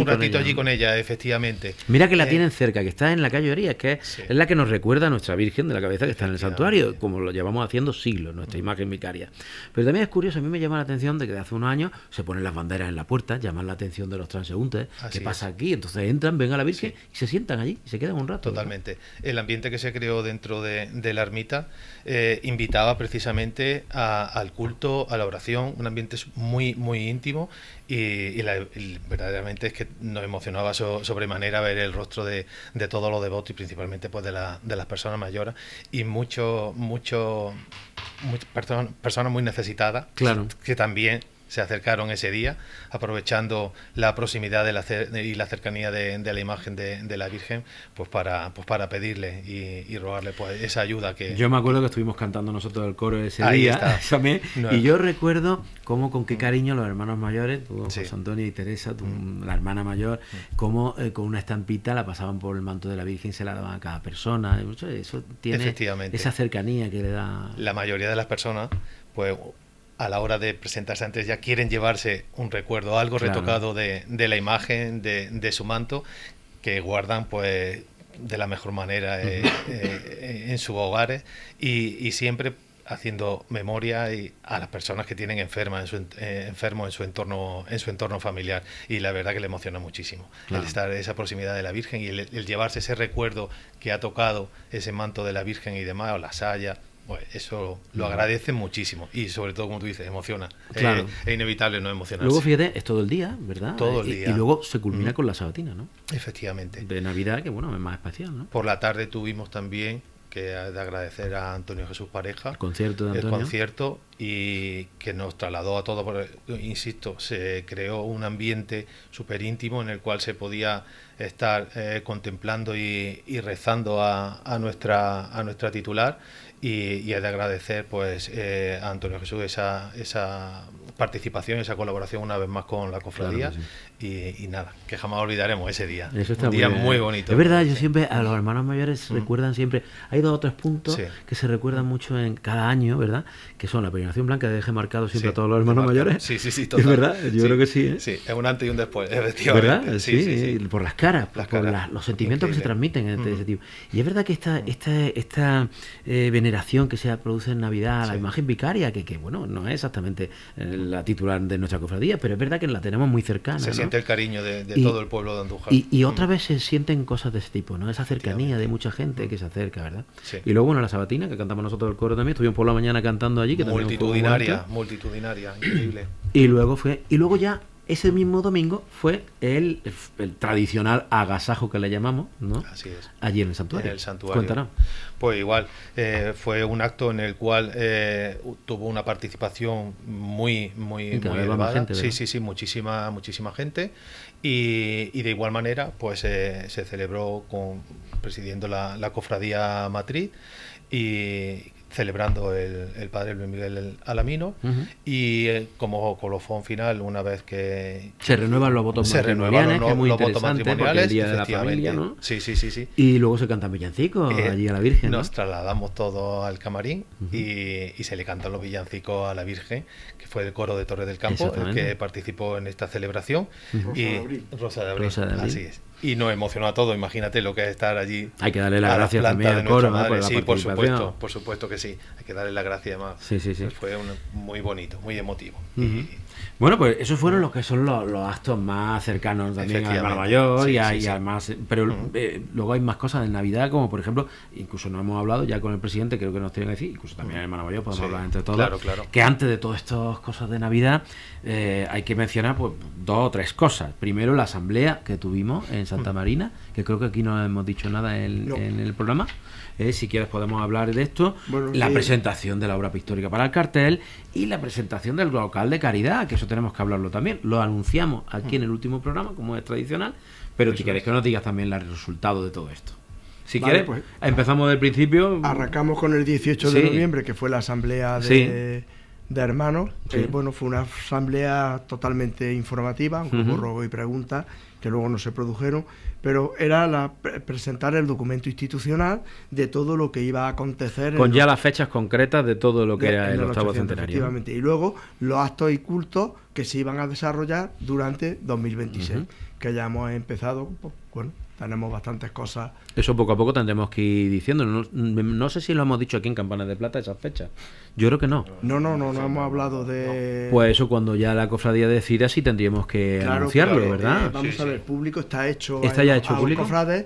ratito allí con ella, efectivamente. Mira que la tienen cerca, que está en la calle Orías, que es la que nos recuerda a nuestra Virgen de la Cabeza, que está en el santuario, como lo llevamos haciendo siglos, nuestra imagen vicaria. Pero también es curioso, a mí me llama la atención de que de hace unos años se ponen las banderas en la puerta, llaman la atención de los transeúntes, ¿qué pasa aquí? Entonces entran, ven a la Virgen y se sientan allí, y se quedan un rato. Totalmente. ¿Verdad? El ambiente que se creó dentro de la ermita invitaba precisamente al culto, a la oración, un ambiente muy muy íntimo y verdaderamente es que nos emocionaba sobremanera ver el rostro de todos los devotos y principalmente pues de las personas mayores y muchas personas muy necesitadas, que también se acercaron ese día, aprovechando la proximidad y la cercanía de la imagen de la Virgen, pues para pedirle y rogarle pues esa ayuda que... Yo me acuerdo que estuvimos cantando nosotros el coro ese día, y yo recuerdo cómo con qué cariño los hermanos mayores, tú, José Antonio y Teresa, la hermana mayor, cómo con una estampita la pasaban por el manto de la Virgen y se la daban a cada persona. Eso tiene esa cercanía que le da... La mayoría de las personas, pues... a la hora de presentarse antes ya quieren llevarse un recuerdo, algo retocado de la imagen, de su manto, que guardan pues de la mejor manera en sus hogares y siempre haciendo memoria a las personas que tienen enfermos en su entorno familiar, y la verdad que le emociona muchísimo el estar en esa proximidad de la Virgen y el llevarse ese recuerdo que ha tocado ese manto de la Virgen y demás, o la saya. Pues eso lo agradecen muchísimo y sobre todo, como tú dices, emociona. Es inevitable no emocionarse. Luego, fíjate, es todo el día, ¿verdad? Todo el día. Y luego se culmina con la sabatina, ¿no? Efectivamente. De Navidad, que bueno, es más especial, ¿no? Por la tarde tuvimos también que de agradecer a Antonio Jesús Pareja el concierto de Antonio. El concierto, y que nos trasladó a todos, insisto, se creó un ambiente súper íntimo en el cual se podía estar contemplando y rezando a nuestra titular. Y he de agradecer pues a Antonio Jesús esa participación, esa colaboración una vez más con la cofradía, y nada, que jamás olvidaremos ese día. Eso está un día muy bonito. Es verdad, yo siempre a los hermanos mayores se recuerdan siempre, hay 2 o 3 puntos que se recuerdan mucho en cada año, ¿verdad? Que son la peregrinación blanca, que deje marcado siempre a todos los hermanos mayores. Sí, total. Es verdad, yo creo que sí, ¿eh? Sí, es un antes y un después, efectivamente. ¿Verdad? Sí. Por las caras, por los sentimientos que se transmiten de ese tipo. Y es verdad que esta veneración que se produce en Navidad a la imagen vicaria, que bueno, no es exactamente la titular de nuestra cofradía, pero es verdad que la tenemos muy cercana. Se siente el cariño de todo el pueblo de Andújar. Y otra vez se sienten cosas de ese tipo, ¿no? Esa cercanía de mucha gente que se acerca, ¿verdad? Sí. Y luego, bueno, la sabatina, que cantamos nosotros el coro también, estuvimos por la mañana cantando allí, que multitudinaria, increíble. Y luego ya ese mismo domingo fue el tradicional agasajo que le llamamos, ¿no? Así es. Allí en el santuario. En el santuario. Cuéntanos. Pues igual, fue un acto en el cual tuvo una participación muy elevada. Gente, sí, muchísima gente. Y de igual manera, pues se celebró presidiendo la cofradía matriz y celebrando el padre Luis Miguel Alamino, y como colofón final, una vez que se renuevan los votos matrimoniales, que es muy interesante porque el día de la familia, ¿no? Sí. Y luego se cantan villancicos allí a la Virgen, ¿no? Nos trasladamos todos al camarín y se le cantan los villancicos a la Virgen, que fue el coro de Torres del Campo el que participó en esta celebración. Rosa de Abril, así es. Y nos emocionó a todos, imagínate lo que es estar allí. Hay que darle las gracias también al coro, ¿no? Sí, por supuesto que sí. Hay que darle las gracias más. Sí. Fue muy bonito, muy emotivo. Bueno, pues esos fueron los que son los actos más cercanos también al hermano mayor y al más. Pero luego hay más cosas de Navidad, como por ejemplo, incluso no hemos hablado ya con el presidente, creo que nos tienen que decir, incluso también el hermano mayor, podemos hablar entre todos, claro. Que antes de todas estas cosas de Navidad hay que mencionar pues 2 o 3 cosas. Primero, la asamblea que tuvimos en Santa Marina, que creo que aquí no hemos dicho nada en el programa. Si quieres podemos hablar de esto. Bueno, la presentación de la obra pictórica para el cartel y la presentación del local de caridad, que eso tenemos que hablarlo también. Lo anunciamos aquí en el último programa, como es tradicional, pero si quieres que nos digas también el resultado de todo esto. Si quieres, pues empezamos del principio. Arrancamos con el 18 de noviembre, que fue la asamblea de de hermanos. Sí. Bueno, fue una asamblea totalmente informativa, aunque hubo ruegos y preguntas que luego no se produjeron, pero era presentar el documento institucional de todo lo que iba a acontecer. Con ya las fechas concretas de todo lo que era el octavo centenario. Efectivamente. Y luego los actos y cultos que se iban a desarrollar durante 2026, que ya hemos empezado, pues, bueno, tenemos bastantes cosas. Eso poco a poco tendremos que ir diciendo. No sé si lo hemos dicho aquí en Campanas de Plata, esas fechas. Yo creo que no. No hemos hablado de... Pues eso, cuando ya la cofradía decida, sí tendríamos que anunciarlo, ¿verdad? Vamos a ver, el público está hecho. ¿Está ya hecho público? Cofrades,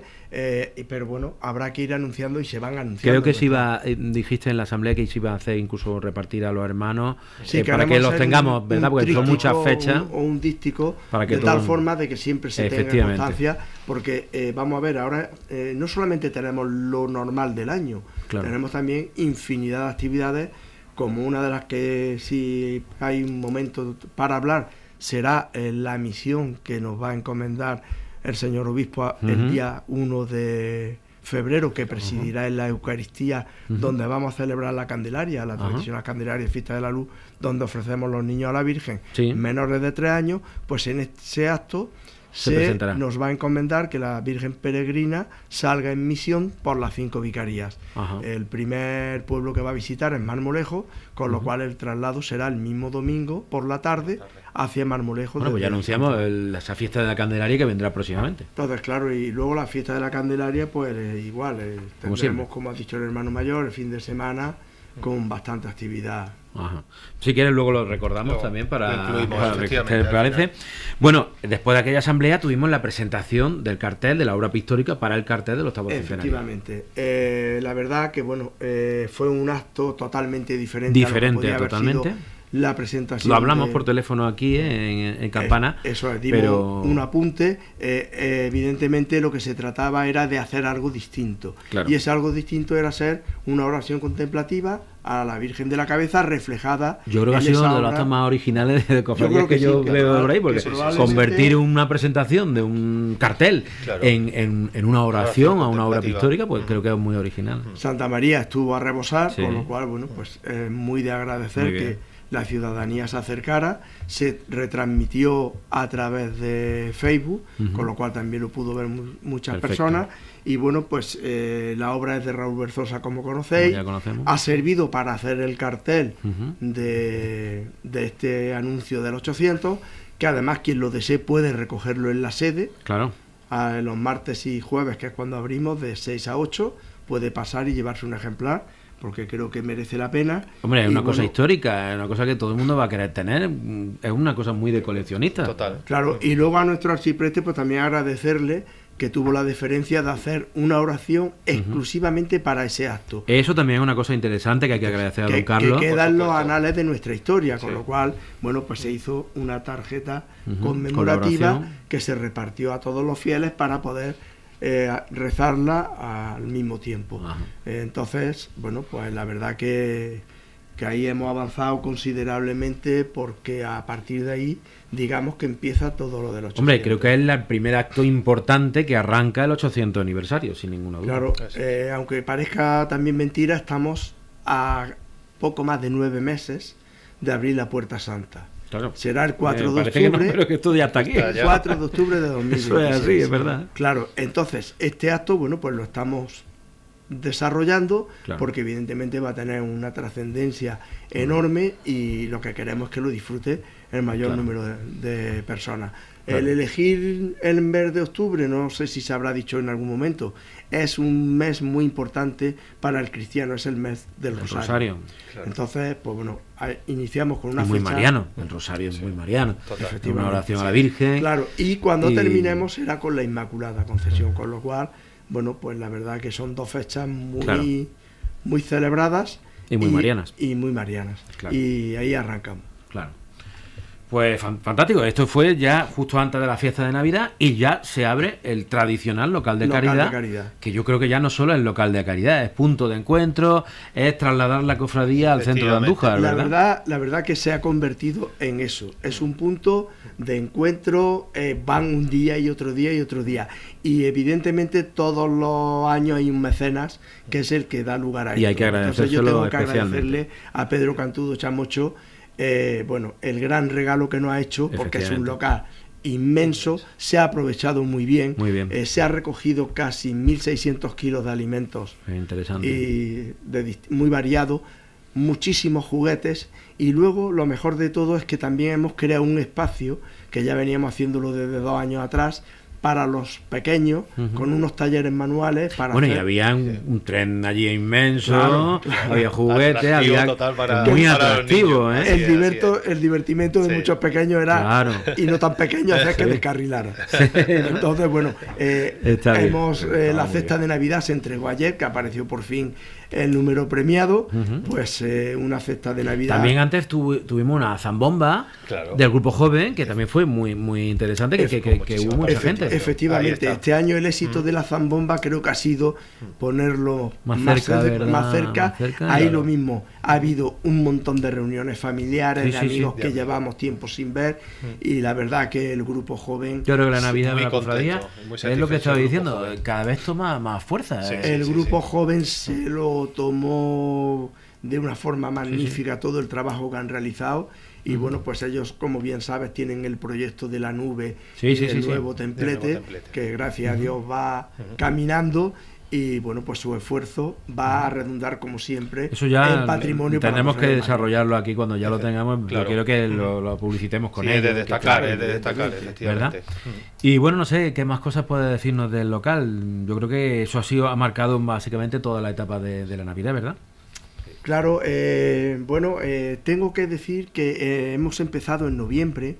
pero bueno, habrá que ir anunciando y se van anunciando. Creo que dijiste en la asamblea que se iba a hacer incluso repartir a los hermanos, sí, para que los tengamos, ¿verdad? Porque son muchas fechas. O un dístico, para que de tal forma de que siempre se tenga constancia, porque vamos a ver, ahora no solamente tenemos lo normal del año, tenemos también infinidad de actividades, como una de las que, si hay un momento para hablar, será la misión que nos va a encomendar el señor obispo el día 1 de febrero, que presidirá en la Eucaristía, donde vamos a celebrar la Candelaria, la tradicional Candelaria, Fiesta de la Luz, donde ofrecemos los niños a la Virgen menores de 3 años. Pues en ese acto nos va a encomendar que la Virgen Peregrina salga en misión por las 5 vicarías. El primer pueblo que va a visitar es Marmolejo, con lo cual el traslado será el mismo domingo por la tarde hacia Marmolejo. Bueno, pues ya anunciamos esa fiesta de la Candelaria que vendrá próximamente. Entonces, claro, y luego la fiesta de la Candelaria, pues igual, tendremos, como ha dicho el hermano mayor, el fin de semana con bastante actividad. Si quieres luego lo recordamos también para ¿te parece? Bueno, después de aquella asamblea tuvimos la presentación del cartel de la obra pictórica para el cartel del octavo centenario. Efectivamente. La verdad que bueno, fue un acto totalmente diferente a lo que podía haber sido la presentación. Lo hablamos por teléfono aquí en Campana. Eso es, dimos un apunte. Evidentemente lo que se trataba era de hacer algo distinto. Y ese algo distinto era hacer una oración contemplativa a la Virgen de la Cabeza reflejada. Yo creo que ha sido uno de los actos más originales de cofradías que yo veo por ahí, porque convertir una presentación de un cartel en una oración a una obra pictórica, pues creo que es muy original. Santa María estuvo a rebosar, con lo cual, bueno, pues muy de agradecer que la ciudadanía se acercara. Se retransmitió a través de Facebook, con lo cual también lo pudo ver muchas personas. Y bueno, pues la obra es de Raúl Berzosa, como conocéis. Ha servido para hacer el cartel de este anuncio del 800, que además quien lo desee puede recogerlo en la sede. Los martes y jueves, que es cuando abrimos, de 6 a 8, puede pasar y llevarse un ejemplar, porque creo que merece la pena. Hombre, es una cosa histórica, es una cosa que todo el mundo va a querer tener, es una cosa muy de coleccionista. Total. Claro, y luego a nuestro arcipreste pues también agradecerle que tuvo la deferencia de hacer una oración exclusivamente para ese acto. Eso también es una cosa interesante que hay que agradecer a don Carlos. Que queda en los anales de nuestra historia, con lo cual, bueno, pues se hizo una tarjeta conmemorativa que se repartió a todos los fieles para poder rezarla al mismo tiempo. Entonces, bueno, pues la verdad que ahí hemos avanzado considerablemente, porque a partir de ahí, digamos que empieza todo lo del 800. Hombre, creo que es el primer acto importante que arranca el 800 aniversario, sin ninguna duda. Claro, aunque parezca también mentira, estamos a poco más de 9 meses de abrir la Puerta Santa. Será el 4 de octubre. Que no, pero que esto ya está aquí. El 4 de octubre de 2026. Eso es así, es verdad. Claro, entonces este acto, bueno, pues lo estamos desarrollando, porque evidentemente va a tener una trascendencia enorme, y lo que queremos es que lo disfrute el mayor número de personas. El elegir el mes de octubre, no sé si se habrá dicho en algún momento, es un mes muy importante para el cristiano, es el mes del Rosario. Entonces, pues bueno, iniciamos con una muy fecha mariano, el Rosario es muy mariano, una oración a la Virgen. Claro, y cuando terminemos será con la Inmaculada Concepción, con lo cual, bueno, pues la verdad que son 2 fechas muy celebradas y muy marianas. Y ahí arrancamos. Pues fantástico, esto fue ya justo antes de la fiesta de Navidad, y ya se abre el tradicional local de caridad, que yo creo que ya no solo es local de caridad, es punto de encuentro, es trasladar la cofradía al centro de Andújar, ¿verdad? La verdad que se ha convertido en eso, es un punto de encuentro, van un día y otro día y otro día, y evidentemente todos los años hay un mecenas que es el que da lugar a esto. Y hay que agradecérselo. Entonces yo tengo que agradecerle a Pedro Cantudo Chamocho bueno, el gran regalo que nos ha hecho, porque es un local inmenso, se ha aprovechado muy bien. Se ha recogido casi 1.600 kilos de alimentos. Interesante. Y muy variado, muchísimos juguetes, y luego lo mejor de todo es que también hemos creado un espacio, que ya veníamos haciéndolo desde 2 años atrás, para los pequeños, con unos talleres manuales para y había un tren allí inmenso, había juguetes, había muy atractivo, el divertimento de muchos pequeños era y no tan pequeños, hacer que descarrilara. Entonces, bueno, hemos la cesta de Navidad se entregó ayer, que apareció por fin el número premiado, pues una cesta de Navidad. También antes tuvimos una zambomba del grupo joven, que también fue muy interesante, que hubo mucha gente. Efectivamente, este año el éxito de la zambomba creo que ha sido ponerlo más cerca. Ahí lo mismo, ha habido un montón de reuniones familiares, de amigos que llevamos tiempo sin ver, y la verdad que el grupo joven... Yo creo que la Navidad de la cofradía es lo que estaba diciendo, cada vez toma más fuerza. El grupo joven se lo tomó de una forma magnífica todo el trabajo que han realizado. Y bueno, pues ellos, como bien sabes, tienen el proyecto de la nube, el nuevo templete, que gracias a Dios va caminando, y bueno, pues su esfuerzo va a redundar, como siempre, eso ya en patrimonio. Tenemos que desarrollarlo aquí cuando ya lo tengamos. Yo quiero que lo publicitemos con ellos. Es de destacar, efectivamente. ¿Verdad? Y bueno, no sé, ¿qué más cosas puede decirnos del local? Yo creo que eso ha marcado básicamente toda la etapa de la Navidad, ¿verdad? Claro, tengo que decir que hemos empezado en noviembre,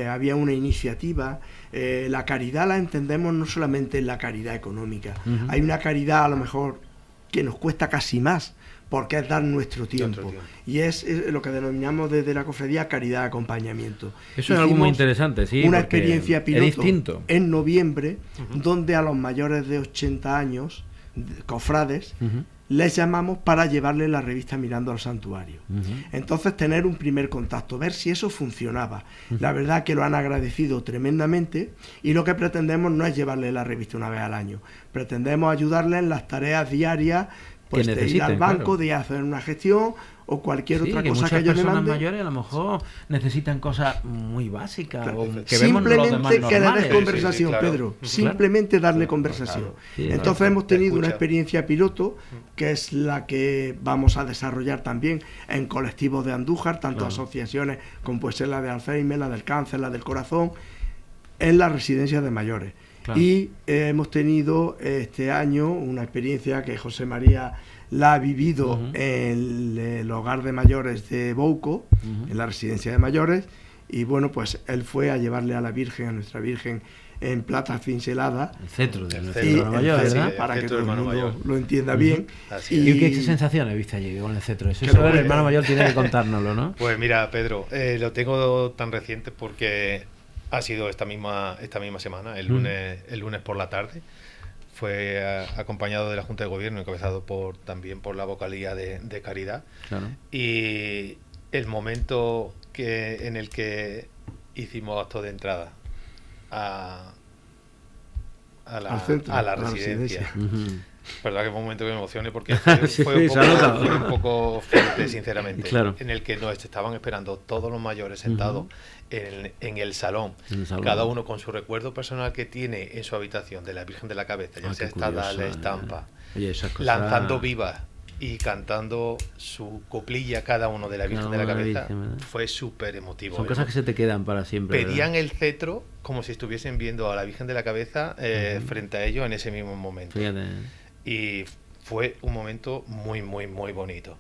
había una iniciativa, la caridad la entendemos no solamente en la caridad económica, hay una caridad a lo mejor que nos cuesta casi más, porque es dar nuestro tiempo. Y es lo que denominamos desde la cofradía caridad de acompañamiento. Eso es algo muy interesante, sí. Una experiencia piloto en noviembre, donde a los mayores de 80 años, cofrades, les llamamos para llevarles la revista Mirando al Santuario. Entonces, tener un primer contacto, ver si eso funcionaba. La verdad que lo han agradecido tremendamente, y lo que pretendemos no es llevarles la revista una vez al año. Pretendemos ayudarles en las tareas diarias, pues de ir al banco, de hacer una gestión o cualquier otra cosa que ellos le manden. Muchas personas mayores a lo mejor necesitan cosas muy básicas, o que simplemente que le des conversación, Pedro, simplemente darle conversación. Entonces hemos tenido una experiencia piloto, que es la que vamos a desarrollar también en colectivos de Andújar, tanto asociaciones como puede ser la de Alzheimer, la del cáncer, la del corazón, en las residencias de mayores. Y hemos tenido este año una experiencia que José María la ha vivido en el hogar de mayores de Bouco, en la residencia de mayores, y bueno, pues él fue a llevarle a la Virgen, a nuestra Virgen, en plata cincelada, el cetro de nuestro hermano mayor, ¿verdad? Para que todo el mundo lo entienda bien. ¿Y qué sensaciones viste allí con el cetro? Eso el hermano mayor tiene que contárnoslo, ¿no? Pues mira, Pedro, lo tengo tan reciente porque ha sido esta misma semana, el lunes por la tarde. Fue acompañado de la Junta de Gobierno, encabezado también por la vocalía de Caridad. Y el momento en el que hicimos acto de entrada a la residencia. Verdad que fue un momento que me emocioné, porque fue un poco fuerte, sinceramente, en el que nos estaban esperando todos los mayores sentados en el salón, cada uno con su recuerdo personal que tiene en su habitación de la Virgen de la Cabeza, ya sea estada la estampa, lanzando vivas y cantando su coplilla cada uno de la Virgen de la Cabeza. Fue súper emotivo. Son cosas que se te quedan para siempre. Pedían el cetro como si estuviesen viendo a la Virgen de la Cabeza frente a ellos en ese mismo momento. Fíjate. Y fue un momento muy, muy, muy bonito.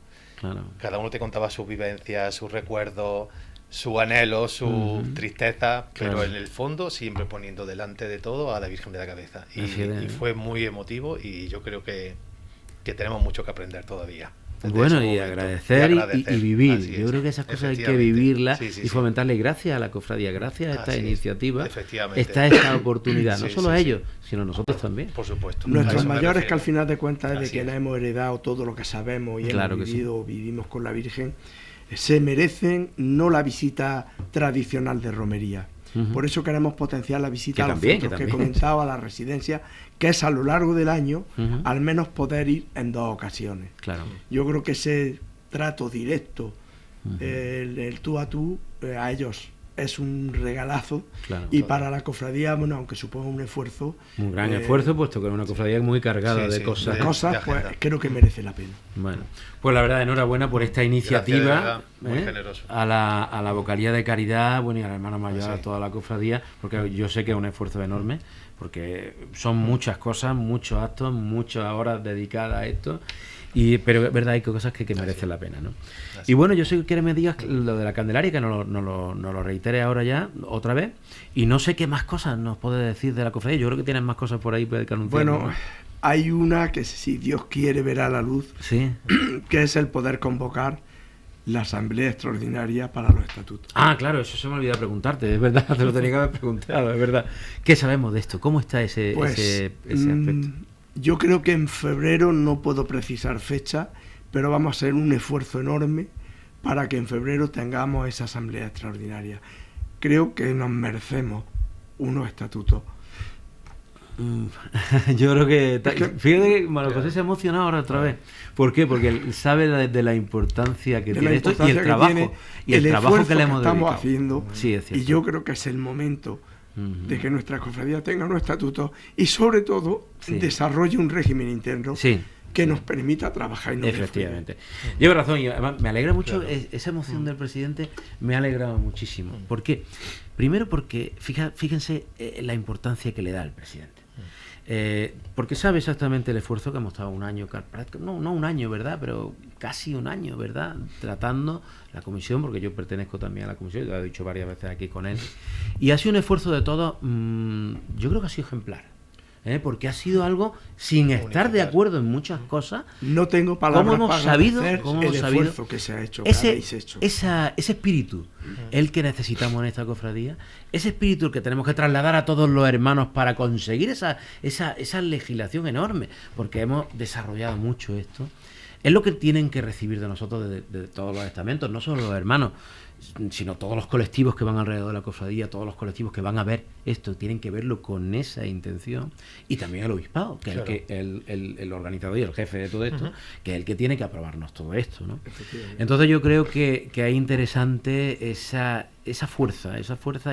Cada uno te contaba sus vivencias, sus recuerdos, su anhelo, su tristeza, pero en el fondo siempre poniendo delante de todo a la Virgen de la Cabeza. Y fue muy emotivo, y yo creo que tenemos mucho que aprender todavía. Bueno, y agradecer y vivir. Yo creo que esas cosas hay que vivirlas y fomentarle. Gracias a la cofradía, gracias a esta iniciativa, está esta oportunidad, no solo a ellos, sino a nosotros también. Por supuesto. Nuestros mayores, que al final de cuentas es de quienes hemos heredado todo lo que sabemos y hemos vivido, vivimos con la Virgen, se merecen no la visita tradicional de romería. Por eso queremos potenciar la visita a los centros que he comentado, a la residencia, que es a lo largo del año, al menos poder ir en 2 ocasiones. Yo creo que ese trato directo el tú a tú a ellos es un regalazo, claro, y para la cofradía, bueno, aunque suponga un esfuerzo, un gran esfuerzo, puesto que es una cofradía muy cargada de cosas. Pues creo que merece la pena. Bueno, pues la verdad, enhorabuena por esta iniciativa. Gracias, muy generoso. A la vocalía de Caridad, bueno, y a la hermana mayor, a toda la cofradía, porque yo sé que es un esfuerzo enorme, porque son muchas cosas, muchos actos, muchas horas dedicadas a esto. Pero es verdad, hay cosas que merecen la pena, ¿no? Y bueno, yo sé que me digas lo de la Candelaria, que no lo reitere ahora ya, otra vez, y no sé qué más cosas nos puedes decir de la cofradía. Yo creo que tienes más cosas por ahí que anunciar. Bueno, ¿no? hay una que si Dios quiere verá la luz, sí, que es el poder convocar la asamblea extraordinaria para los estatutos. Ah, claro, eso se me olvidó preguntarte, es verdad, te lo tenía que haber preguntado, es verdad. ¿Qué sabemos de esto? ¿Cómo está ese aspecto? Yo creo que en febrero, no puedo precisar fecha, pero vamos a hacer un esfuerzo enorme para que en febrero tengamos esa asamblea extraordinaria. Creo que nos merecemos unos estatutos. Yo creo que... Fíjate que Manuel José se ha emocionado ahora otra vez. ¿Por qué? Porque él sabe de la importancia que tiene esto y el trabajo. Y el trabajo que le hemos dedicado. Estamos haciendo. Sí, es cierto. Y yo creo que es el momento de que nuestra cofradía tenga unos estatutos y sobre todo desarrolle un régimen interno que nos permita trabajar y no efectivamente. Lleva razón, y además me alegra mucho esa emoción del presidente, me ha alegrado muchísimo. ¿Por qué? Primero porque fíjense la importancia que le da el presidente. Porque sabe exactamente el esfuerzo que hemos estado un año, no un año, ¿verdad? Pero casi un año, ¿verdad? Tratando la comisión, porque yo pertenezco también a la comisión, lo he dicho varias veces aquí con él, y ha sido un esfuerzo de todos, yo creo que ha sido ejemplar, porque ha sido algo sin estar de acuerdo en muchas cosas. No tengo palabras para agradecer el esfuerzo que se ha hecho, ese espíritu, el que necesitamos en esta cofradía, ese espíritu que tenemos que trasladar a todos los hermanos para conseguir esa legislación enorme, porque hemos desarrollado mucho esto. Es lo que tienen que recibir de nosotros, de todos los estamentos, no solo los hermanos, sino todos los colectivos que van alrededor de la cofradía, todos los colectivos que van a ver esto, tienen que verlo con esa intención. Y también el obispado, que es el organizador y el jefe de todo esto, que es el que tiene que aprobarnos todo esto, ¿no? Entonces yo creo que es interesante esa fuerza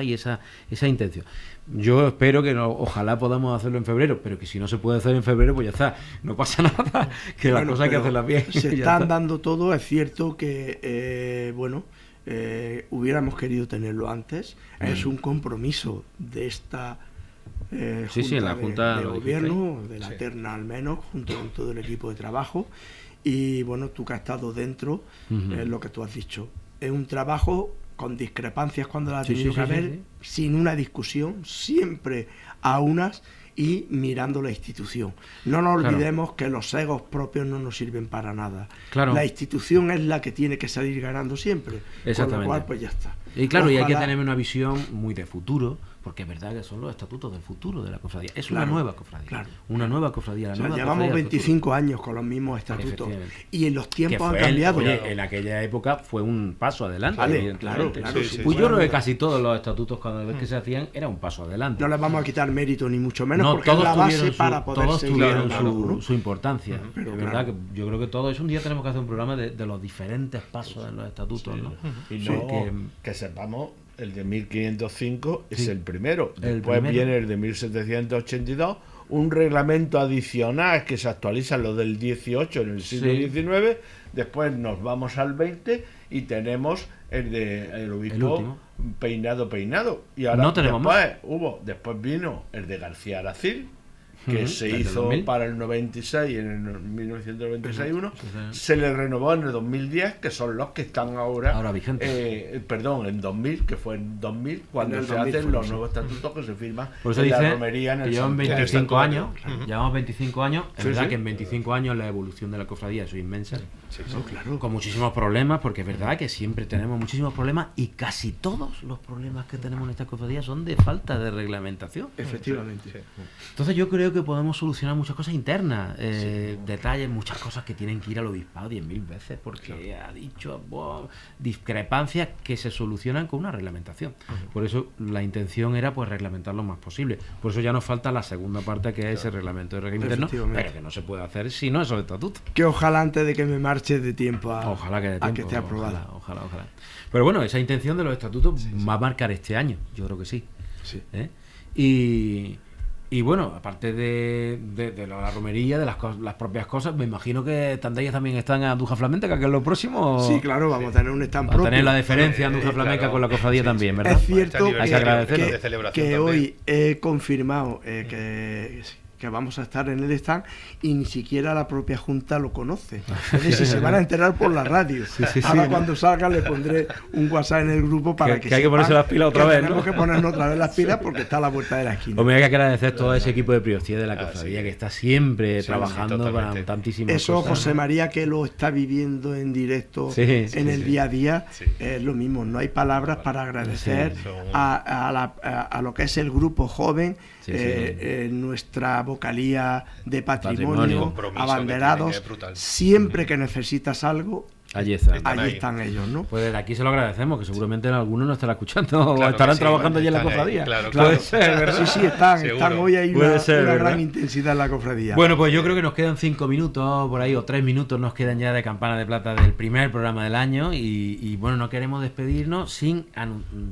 y esa intención. Yo espero que ojalá podamos hacerlo en febrero, pero que si no se puede hacer en febrero, pues ya está, no pasa nada, que las cosas hay que hacerlas bien. Se están dando todo, es cierto que, hubiéramos querido tenerlo antes, es un compromiso de esta Junta de Gobierno, de la terna al menos, junto con todo el equipo de trabajo, y bueno, tú que has estado dentro, es lo que tú has dicho, es un trabajo con discrepancias cuando la ha tenido que haber, sin una discusión, siempre a unas y mirando la institución. No nos olvidemos que los egos propios no nos sirven para nada. La institución es la que tiene que salir ganando siempre. Con lo cual, pues ya está. Y claro, y hay que tener una visión muy de futuro, porque es verdad que son los estatutos del futuro de la cofradía. Es una nueva cofradía. Una nueva cofradía. Llevamos 25 años con los mismos estatutos. Y en los tiempos han cambiado. En aquella época fue un paso adelante. Pues yo creo que casi todos los estatutos, cada vez que se hacían, era un paso adelante. No les vamos a quitar mérito, ni mucho menos, porque es la base para poder seguir. Todos tuvieron su importancia. Es verdad que yo creo que todo eso, un día tenemos que hacer un programa de los diferentes pasos en los estatutos, ¿no? Y que sepamos, el de 1505 es el primero. Después viene el de 1782, un reglamento adicional que se actualiza lo del 18 en el siglo XIX. Después nos vamos al 20 y tenemos el obispo peinado. Y ahora no tenemos después vino el de García Aracil, que se hizo para el 96, en el 1996 se le renovó en el 2010, que son los que están ahora vigentes. En 2000, que fue en 2000 cuando se hacen los nuevos estatutos que se firman en la romería en el llevan 25 años. Llevamos 25 años. Es verdad que en 25 años la evolución de la cofradía es inmensa. Con muchísimos problemas, porque es verdad que siempre tenemos muchísimos problemas y casi todos los problemas que tenemos en esta cofradía son de falta de reglamentación. Efectivamente. Entonces yo creo que podemos solucionar muchas cosas internas, detalles, muchas cosas que tienen que ir al obispado 10.000 veces, porque ha dicho discrepancias que se solucionan con una reglamentación. Por eso la intención era pues reglamentar lo más posible. Por eso ya nos falta la segunda parte, que es ese reglamento de régimen interno, pero que no se puede hacer si no es el estatuto. Que ojalá antes de que me marche de tiempo ojalá que, de tiempo, a que esté aprobada. Ojalá. Pero bueno, esa intención de los estatutos va a marcar este año, yo creo que sí. Y bueno, aparte de la romería, de las propias cosas, me imagino que Tandallas también están en Andújar Flamenca, que es lo próximo. Sí, claro, vamos a tener un stand propio. A tener la deferencia Andújar Flamenca con la cofradía también, ¿verdad? Es cierto que hoy he confirmado que vamos a estar en el stand y ni siquiera la propia Junta lo conoce. Es decir, se van a enterar por la radio. Ahora cuando salga le pondré un WhatsApp en el grupo para que hay que ponerse las pilas otra vez, ¿no? Tenemos que ponernos otra vez las pilas porque está a la vuelta de la esquina. Pues me hay que agradecer todo ese equipo de priostía de la cofradía que está siempre trabajando para tantísimas eso, cosas. José María, que lo está viviendo en directo en el día a día, es lo mismo. No hay palabras para agradecer a lo que es el grupo joven, nuestra vocalía de patrimonio, abanderados. Siempre que necesitas algo, allí están ellos, ¿no? Pues aquí se lo agradecemos, que seguramente algunos no estarán escuchando o estarán trabajando allí en la cofradía. Puede ser, ¿verdad? Sí, están hoy ahí una gran intensidad en la cofradía. Bueno, pues yo creo que nos quedan 5 minutos por ahí, o 3 minutos nos quedan ya de Campana de Plata del primer programa del año, y bueno, no queremos despedirnos sin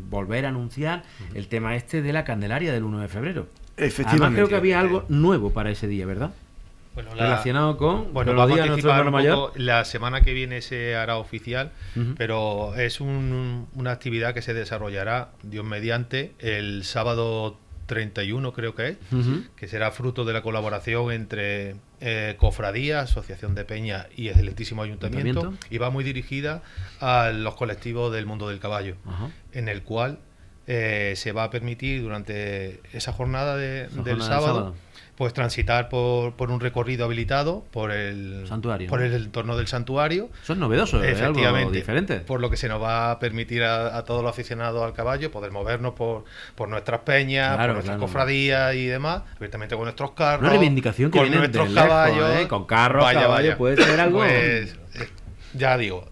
volver a anunciar el tema de la Candelaria del 1 de febrero. Efectivamente. Además creo que había algo nuevo para ese día, ¿verdad? Bueno, relacionado con vamos a anticipar un poco. La semana que viene se hará oficial, pero es una actividad que se desarrollará, Dios mediante, el sábado 31 creo que es, que será fruto de la colaboración entre Cofradía, Asociación de Peña y el Excelentísimo Ayuntamiento, y va muy dirigida a los colectivos del mundo del caballo, en el cual se va a permitir durante esa jornada del sábado pues transitar por un recorrido habilitado por el santuario, por el entorno del santuario. Eso es novedoso, es algo diferente. Por lo que se nos va a permitir a todos los aficionados al caballo poder movernos por nuestras peñas, por nuestras cofradías y demás, abiertamente con nuestros carros. Una reivindicación que con viene nuestros de caballos, lejos, con carros, caballos, puede ser algo. Pues, ya digo,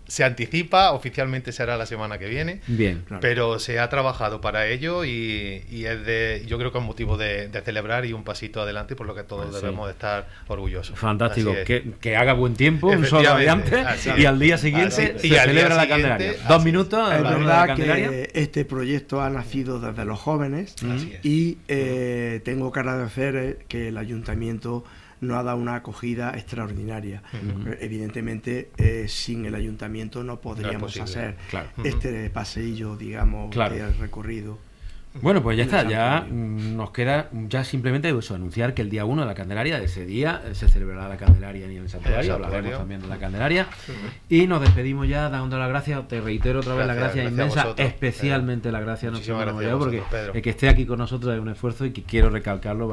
se anticipa, oficialmente será la semana que viene. Bien, pero se ha trabajado para ello y es yo creo que es motivo de celebrar y un pasito adelante, por lo que todos debemos de estar orgullosos. Fantástico, que haga buen tiempo, un solo día antes, y al día siguiente se celebra la Candelaria. 2 minutos. Es verdad que este proyecto ha nacido desde los jóvenes y tengo que agradecer que el ayuntamiento nos ha dado una acogida extraordinaria. Evidentemente, sin el ayuntamiento no podríamos hacer este paseillo, digamos, el recorrido. Bueno, pues ya está, ya nos queda ya simplemente eso, anunciar que el día 1 de la Candelaria, de ese día, se celebrará la Candelaria en el santuario, hablaremos también de la Candelaria, y nos despedimos ya dando las gracias, te reitero otra vez la gracia inmensa, especialmente la gracia a nuestro hermano mayor, porque el que esté aquí con nosotros es un esfuerzo y que quiero recalcarlo,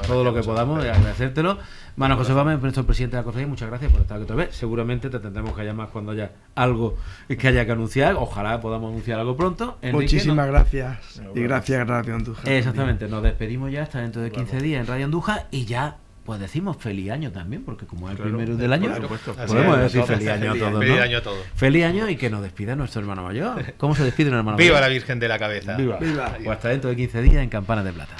todo lo que podamos, agradecértelo. Mano José Gómez, nuestro presidente de la cofradía, muchas gracias por estar aquí otra vez. Seguramente te tendremos que llamar cuando haya algo que haya que anunciar. Ojalá podamos anunciar algo pronto. Enrique, muchísimas gracias. Y gracias, Radio Andújar. Exactamente, nos despedimos ya hasta dentro de 15 días en Radio Andújar y ya pues decimos feliz año también, porque como es el primero del año, podemos decir feliz año a todos. Feliz año a todos. Feliz año y que nos despida nuestro hermano mayor. ¿Cómo se despide un hermano mayor? ¡Viva la Virgen de la Cabeza! ¡Viva! Pues hasta dentro de 15 días en Campana de Plata.